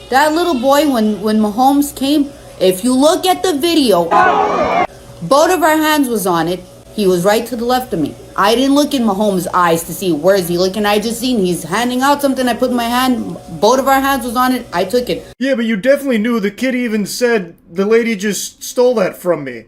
That little boy, when Mahomes came, if you look at the video, both of our hands was on it. He was right to the left of me. I didn't look in Mahomes' eyes to see where is he looking. I just seen he's handing out something. I put my hand, both of our hands was on it. I took it. Yeah, but you definitely knew. The kid even said the lady just stole that from me.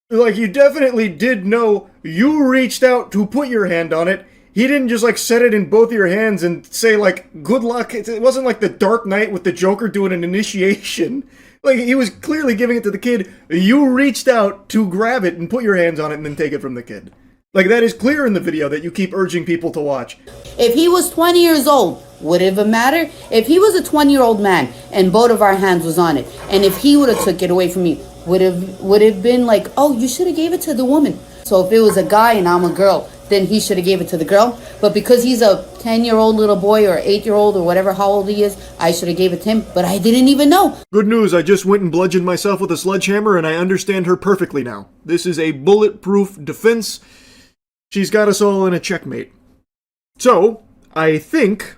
Like, you definitely did know. You reached out to put your hand on it. He didn't just, like, set it in both of your hands and say, like, good luck. It wasn't like the Dark Knight with the Joker doing an initiation. Like, he was clearly giving it to the kid. You reached out to grab it and put your hands on it and then take it from the kid. Like, that is clear in the video that you keep urging people to watch. If he was 20 years old, would it have mattered? If he was a 20-year-old man and both of our hands was on it, and if he would have took it away from me, would have been like, oh, you should have gave it to the woman. So if it was a guy and I'm a girl, then he should have gave it to the girl. But because he's a 10-year-old little boy or 8-year-old or whatever, how old he is, I should have gave it to him. But I didn't even know. Good news, I just went and bludgeoned myself with a sledgehammer and I understand her perfectly now. This is a bulletproof defense. She's got us all in a checkmate. So, I think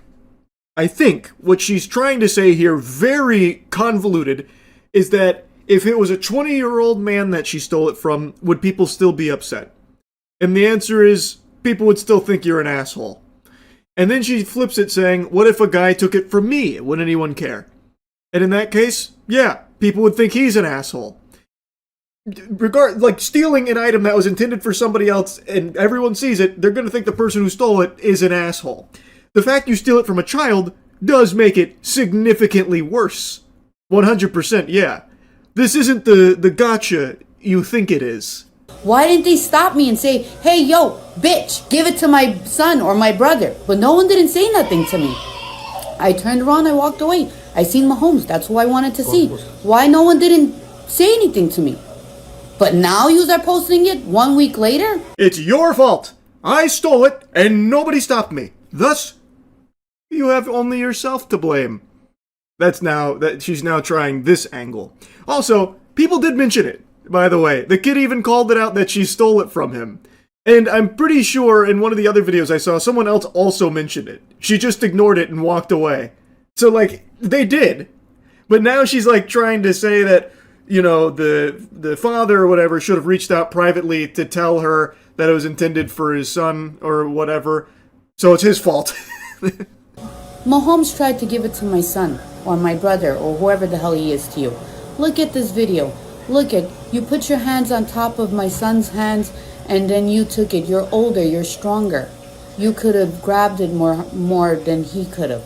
what she's trying to say here, very convoluted, is that if it was a 20-year-old man that she stole it from, would people still be upset? And the answer is, people would still think you're an asshole. And then she flips it saying, what if a guy took it from me? Would anyone care? And in that case, yeah, people would think he's an asshole. Like, stealing an item that was intended for somebody else and everyone sees it, they're going to think the person who stole it is an asshole. The fact you steal it from a child does make it significantly worse. 100%, yeah. This isn't the gotcha you think it is. Why didn't they stop me and say, hey, yo, bitch, give it to my son or my brother? But no one didn't say nothing to me. I turned around, I walked away. I seen Mahomes, that's who I wanted to see. Why no one didn't say anything to me? But now you are posting it 1 week later? It's your fault. I stole it and nobody stopped me. Thus, you have only yourself to blame. She's now trying this angle. Also, people did mention it, by the way. The kid even called it out that she stole it from him. And I'm pretty sure in one of the other videos I saw, someone else also mentioned it. She just ignored it and walked away. So, like, they did. But now she's, like, trying to say that, you know, the father or whatever should have reached out privately to tell her that it was intended for his son or whatever. So it's his fault. Mahomes tried to give it to my son or my brother or whoever the hell he is to you. Look at this video. Look at, you put your hands on top of my son's hands and then you took it. You're older, you're stronger. You could have grabbed it more than he could have.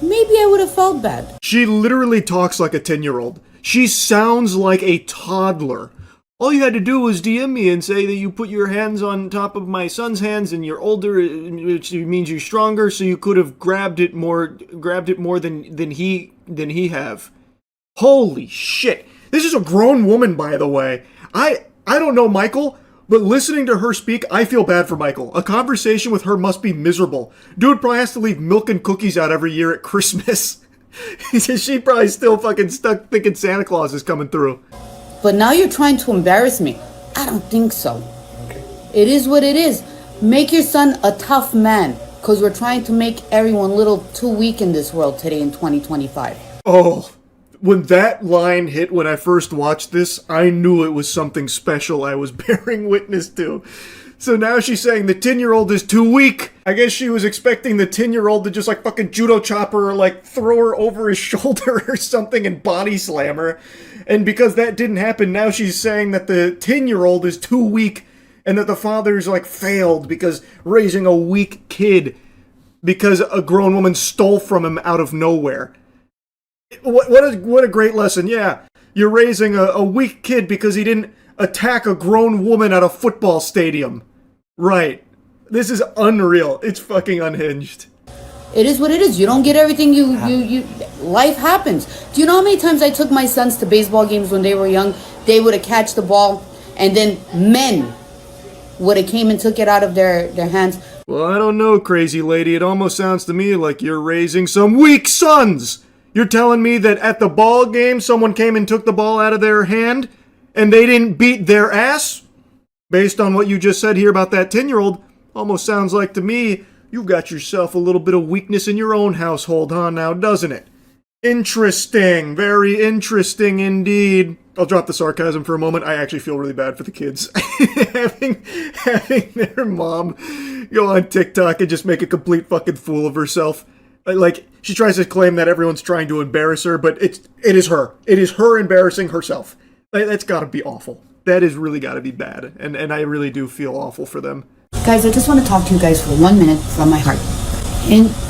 Maybe I would have felt bad. She literally talks like a 10-year-old. She sounds like a toddler. All you had to do was DM me and say that you put your hands on top of my son's hands and you're older, which means you're stronger, so you could have grabbed it more than he have. Holy shit. This is a grown woman, by the way. I don't know Michael, but listening to her speak, I feel bad for Michael. A conversation with her must be miserable. Dude probably has to leave milk and cookies out every year at Christmas. She probably still fucking stuck thinking Santa Claus is coming through. But now you're trying to embarrass me. I don't think so. Okay. It is what it is. Make your son a tough man, because we're trying to make everyone a little too weak in this world today in 2025. Oh, when that line hit when I first watched this, I knew it was something special I was bearing witness to. So now she's saying the 10-year-old is too weak. I guess she was expecting the 10-year-old to just like fucking judo chop her or like throw her over his shoulder or something and body slam her. And because that didn't happen, now she's saying that the 10-year-old is too weak and that the father's like failed because raising a weak kid because a grown woman stole from him out of nowhere. What a great lesson. Yeah, you're raising a weak kid because he didn't attack a grown woman at a football stadium. Right. This is unreal. It's fucking unhinged. It is what it is. You don't get everything you life happens. Do you know how many times I took my sons to baseball games when they were young? They would have catched the ball and then men would have came and took it out of their hands. Well, I don't know, crazy lady. It almost sounds to me like you're raising some weak sons. You're telling me that at the ball game someone came and took the ball out of their hand and they didn't beat their ass? Based on what you just said here about that 10-year-old, almost sounds like to me you've got yourself a little bit of weakness in your own household, huh, now, doesn't it? Interesting. Very interesting indeed. I'll drop the sarcasm for a moment. I actually feel really bad for the kids. having their mom go on TikTok and just make a complete fucking fool of herself. Like, she tries to claim that everyone's trying to embarrass her, but it is her. It is her embarrassing herself. That's gotta be awful. That is really gotta be bad. And I really do feel awful for them. Guys, I just want to talk to you guys for 1 minute from my heart.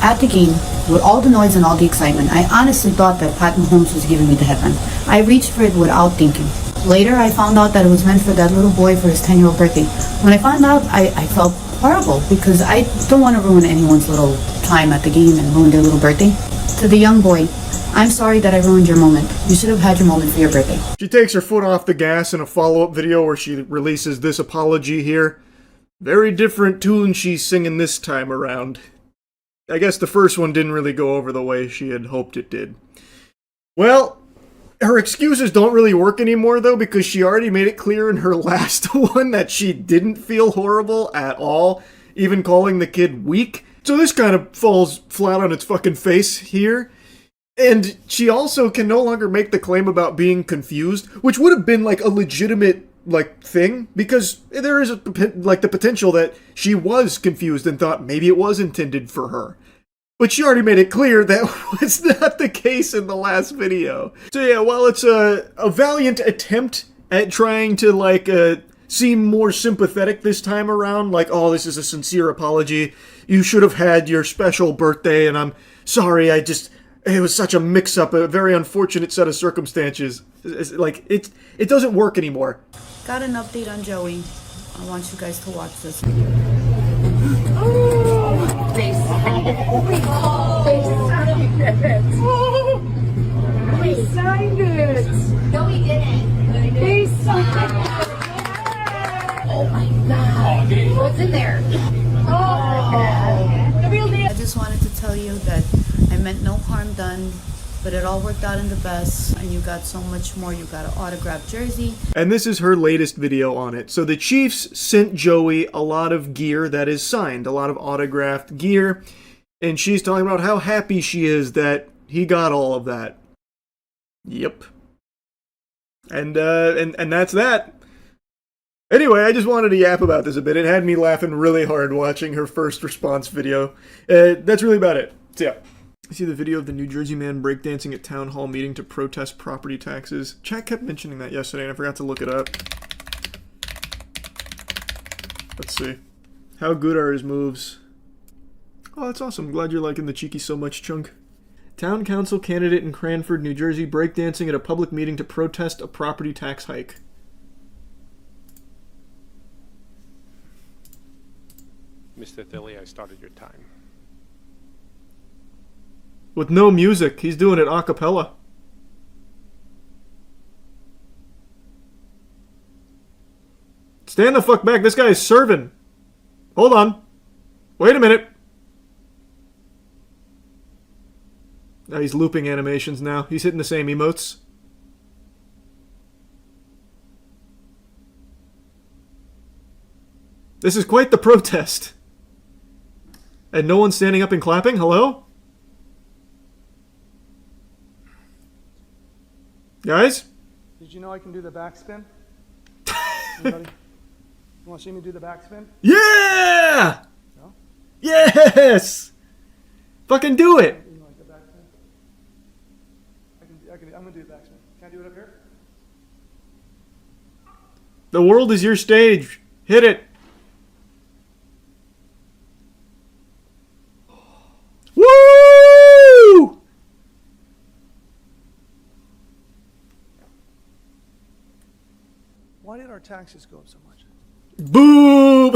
At the game, with all the noise and all the excitement, I honestly thought that Pat Mahomes was giving me the headline. I reached for it without thinking. Later, I found out that it was meant for that little boy for his 10-year-old birthday. When I found out, I felt horrible because I don't want to ruin anyone's little time at the game and ruin their little birthday. To the young boy, I'm sorry that I ruined your moment. You should have had your moment for your birthday. She takes her foot off the gas in a follow-up video where she releases this apology here. Very different tune she's singing this time around. I guess the first one didn't really go over the way she had hoped it did. Well, her excuses don't really work anymore, though, because she already made it clear in her last one that she didn't feel horrible at all, even calling the kid weak. So this kind of falls flat on its fucking face here. And she also can no longer make the claim about being confused, which would have been, like, a legitimate, like, thing, because there is, like, the potential that she was confused and thought maybe it was intended for her. But she already made it clear that was not the case in the last video. So yeah, while it's a valiant attempt at trying to, like, seem more sympathetic this time around, like, oh, this is a sincere apology, you should have had your special birthday, and I'm sorry, it was such a mix-up, a very unfortunate set of circumstances. It doesn't work anymore. Got an update on Joey. I want you guys to watch this. They signed it. No, we didn't. They signed it. Oh my God. What's in there? I just wanted to tell you that I meant no harm done, but it all worked out in the best, and you got so much more. You got an autographed jersey. And this is her latest video on it. So the Chiefs sent Joey a lot of gear that is signed, a lot of autographed gear, and she's talking about how happy she is that he got all of that. Yep. And that's that. Anyway, I just wanted to yap about this a bit. It had me laughing really hard watching her first response video. That's really about it. So yeah. I see the video of the New Jersey man breakdancing at town hall meeting to protest property taxes. Chat kept mentioning that yesterday and I forgot to look it up. Let's see. How good are his moves? Oh, that's awesome. I'm glad you're liking the cheeky so much, Chunk. Town council candidate in Cranford, New Jersey, breakdancing at a public meeting to protest a property tax hike. Mr. Thilly, I started your time. With no music. He's doing it a cappella. Stand the fuck back. This guy is serving. Hold on. Wait a minute. Oh, he's looping animations now. He's hitting the same emotes. This is quite the protest. And no one's standing up and clapping? Hello? Guys? Did you know I can do the backspin? Anybody? You want to see me do the backspin? Yeah! No? Yes! Fucking do it! You like the backspin? I'm going to do the backspin. Can I do it up here? The world is your stage. Hit it. Woo! Why did our taxes go up so much? Boom!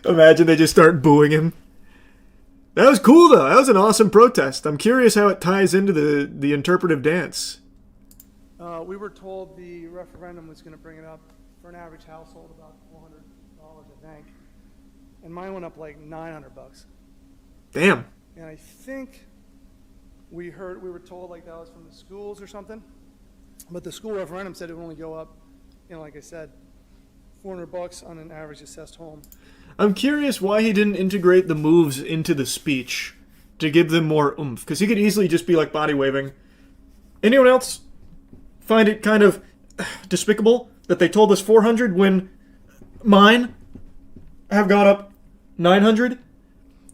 Imagine they just start booing him. That was cool, though. That was an awesome protest. I'm curious how it ties into the interpretive dance. We were told the referendum was going to bring it up for an average household about $400, I think. And mine went up like $900. Damn. And I think we were told like that was from the schools or something. But the school referendum said it would only go up, like I said, $400 on an average assessed home. I'm curious why he didn't integrate the moves into the speech to give them more oomph, because he could easily just be like body waving. Anyone else find it kind of despicable that they told us 400 when mine have gone up 900?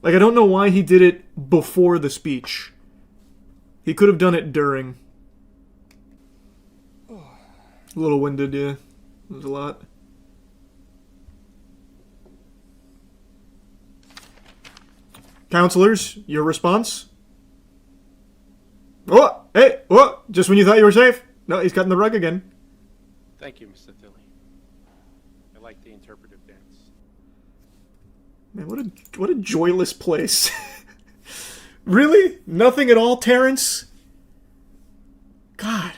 Like, I don't know why he did it before the speech. He could have done it during. A little winded, yeah. There's a lot. Counselors, your response? Oh, hey, oh, Just when you thought you were safe? No, he's cutting the rug again. Thank you, Mr. Thilly. I like the interpretive dance. Man, what a joyless place. Really? Nothing at all, Terrence? God.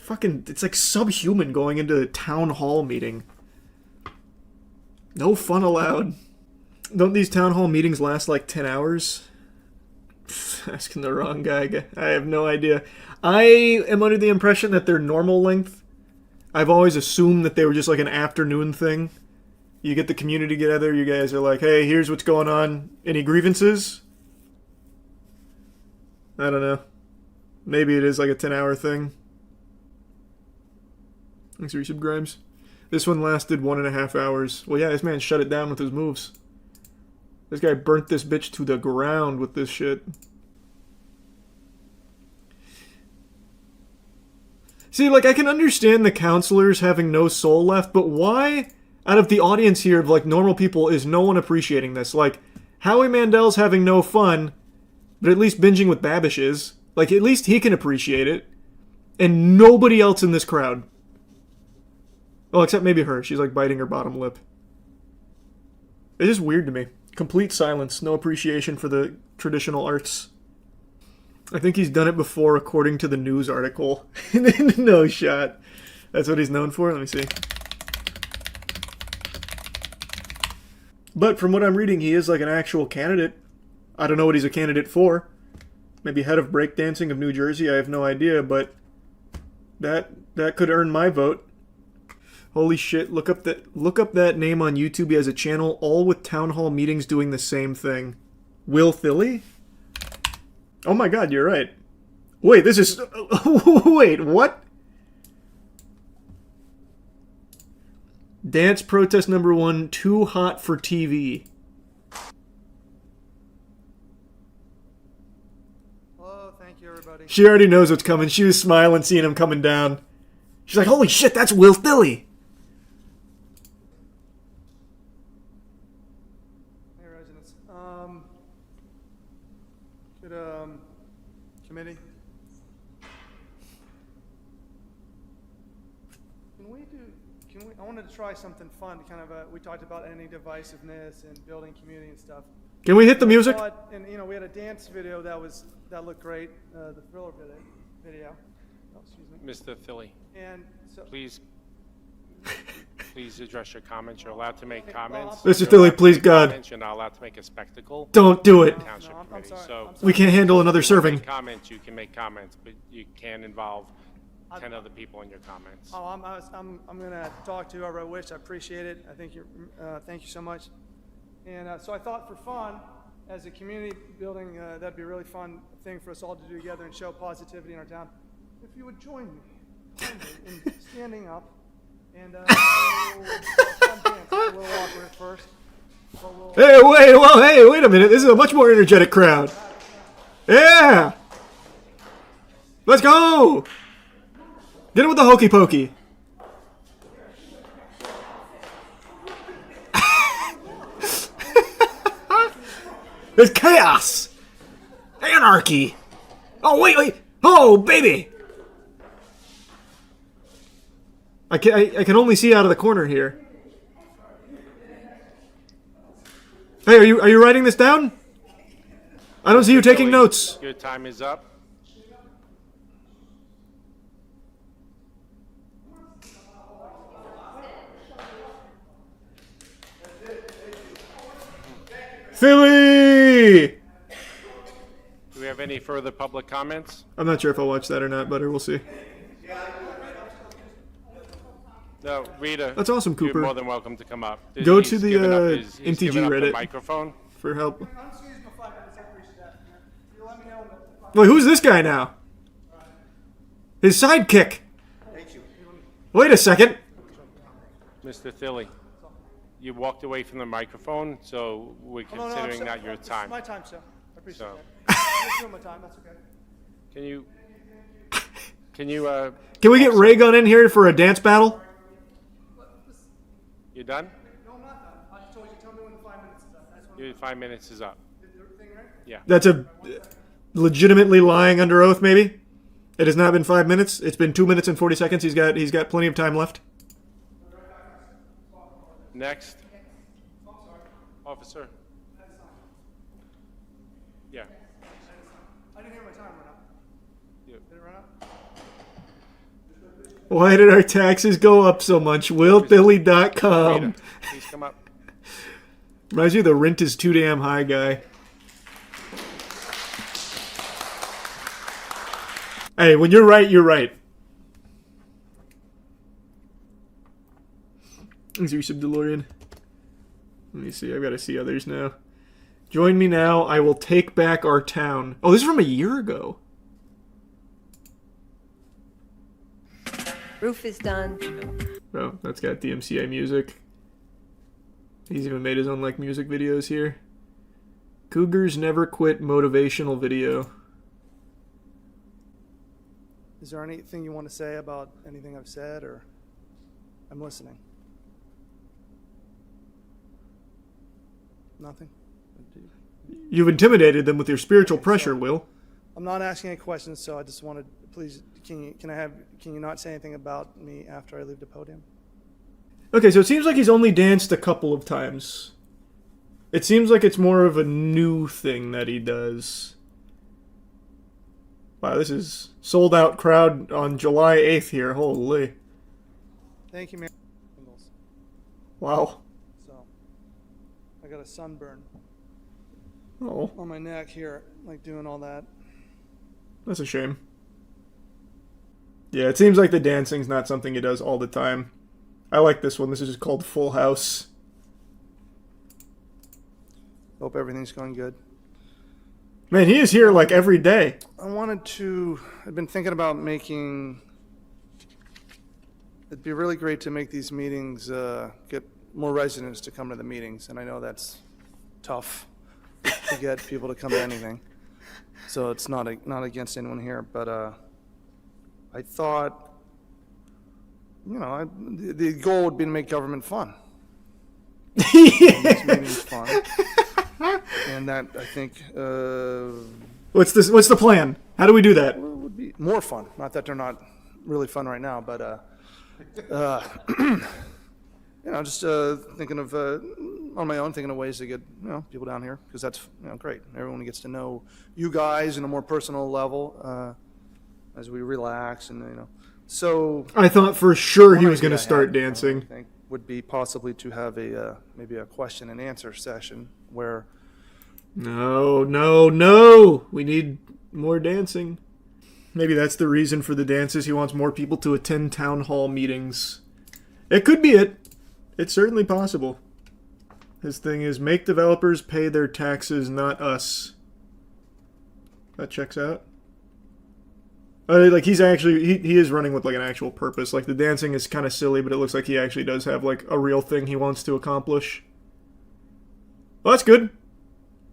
Fucking, it's like subhuman going into a town hall meeting. No fun allowed. Don't these town hall meetings last like 10 hours? Asking the wrong guy. I have no idea. I am under the impression that they're normal length. I've always assumed that they were just like an afternoon thing. You get the community together, you guys are like, hey, here's what's going on. Any grievances? I don't know. Maybe it is like a 10-hour thing. Thanks for resub, Grimes. This one lasted 1.5 hours. Well, yeah, this man shut it down with his moves. This guy burnt this bitch to the ground with this shit. See, like, I can understand the counselors having no soul left, but why, out of the audience here of, like, normal people, is no one appreciating this? Like, Howie Mandel's having no fun, but at least binging with Babish is. Like, at least he can appreciate it. And nobody else in this crowd. Well, except maybe her. She's, like, biting her bottom lip. It's just weird to me. Complete silence. No appreciation for the traditional arts. I think he's done it before, according to the news article. No shot. That's what he's known for? Let me see. But from what I'm reading, he is like an actual candidate. I don't know what he's a candidate for. Maybe head of breakdancing of New Jersey. I have no idea, but that could earn my vote. Holy shit, look up that name on YouTube. He has a channel all with town hall meetings doing the same thing. Will Thilly? Oh my god, you're right. Wait, this is... Wait, what? Dance protest number 1, too hot for TV. Hello, thank you everybody. She already knows what's coming. She was smiling seeing him coming down. She's like, holy shit, that's Will Thilly. Hey, residents. Committee. I wanted to try something fun, kind of, we talked about ending divisiveness and building community and stuff. Can we hit the music? And, you know, we had a dance video that looked great, the thriller video. Oh, excuse me. Mr. Thilly, And so, please address your comments. You're allowed to make comments. Mr. Thilly, please, God. You're not allowed to make a spectacle. Don't do it. Township I'm committee. sorry, So I'm sorry. We can't handle another serving. make comments. You can make comments, but you can't involve 10 other people in your comments. oh, I'm gonna talk to whoever I wish. I appreciate it. I think thank you so much. And so I thought for fun, as a community building, that'd be a really fun thing for us all to do together and show positivity in our town. If you would join me in standing up and a fun dance. It's a little awkward at first. But we'll, Wait a minute. This is a much more energetic crowd. Yeah! Let's go! Get it with the hokey pokey. There's chaos! Anarchy! Oh, wait! Oh, baby! I can only see out of the corner here. Hey, are you writing this down? I don't see you taking notes. Your time is up. Philly! Do we have any further public comments? I'm not sure if I'll watch that or not, but we'll see. No, Rita. That's awesome, Cooper. You're more than welcome to come up. Go He's to the given up he's MTG given up the Reddit microphone. for help. I'm just gonna use my 5 minutes. I appreciate that. You let me know when Wait, who's this guy now? His sidekick. Wait a second. Mr. Thilly, you walked away from the microphone, so we're considering that your It's time. my time, sir. I appreciate So- that. I'm just doing my time. That's okay. Can you Can we get Ray Gun in here for a dance battle? you done? No, I'm not done. I just told you. Tell me when the 5 minutes is up. That's when Your 5 minutes is up. the thing, right? Yeah. That's legitimately lying under oath, maybe? It has not been 5 minutes. It's been 2 minutes and 40 seconds. He's got plenty of time left. Next. Officer. Yeah. I didn't hear my time run up. Did it run up? Why did our taxes go up so much? WillBilly.com. Rita, please come up. Reminds you of the rent is too damn high guy. Hey, when you're right, you're right. Is your sub DeLorean? Let me see. I've got to see others now. Join me now. I will take back our town. Oh, this is from a year ago. Roof is done. Oh, that's got DMCA music. He's even made his own like music videos here. Cougars never quit motivational video. Is there anything you want to say about anything I've said, or I'm listening? Nothing? You've intimidated them with your spiritual pressure, Will. I'm not asking any questions, so I just wanted, please, can you not say anything about me after I leave the podium? Okay, so it seems like he's only danced a couple of times. It seems like it's more of a new thing that he does. Wow, this is sold out crowd on July 8th here. Holy. Thank you, man. Wow. So, I got a sunburn Oh, on my neck here, like doing all that. that's a shame. Yeah, it seems like the dancing's not something he does all the time. I like this one. This is just called Full House. Hope everything's going good. Man, he is here like every day. I've been thinking about making, it'd be really great to make these meetings, get more residents to come to the meetings, and I know that's tough to get people to come to anything. So it's not against anyone here, but I thought, you know, the goal would be to make government fun. Make meetings fun. And that, I think, What's the plan? How do we do that? would be more fun. Not that they're not really fun right now, but you know, just thinking of on my own, thinking of ways to get people down here, because that's great. Everyone gets to know you guys in a more personal level as we relax, and So I thought for sure he one was going to idea I start had, dancing. I think would be possibly to have a maybe a question and answer session where. No. We need more dancing. Maybe that's the reason for the dances. He wants more people to attend town hall meetings. It could be it. It's certainly possible. His thing is make developers pay their taxes, not us. That checks out. Like he's actually he is running with like an actual purpose. Like the dancing is kind of silly, but it looks like he actually does have like a real thing he wants to accomplish. Well, that's good.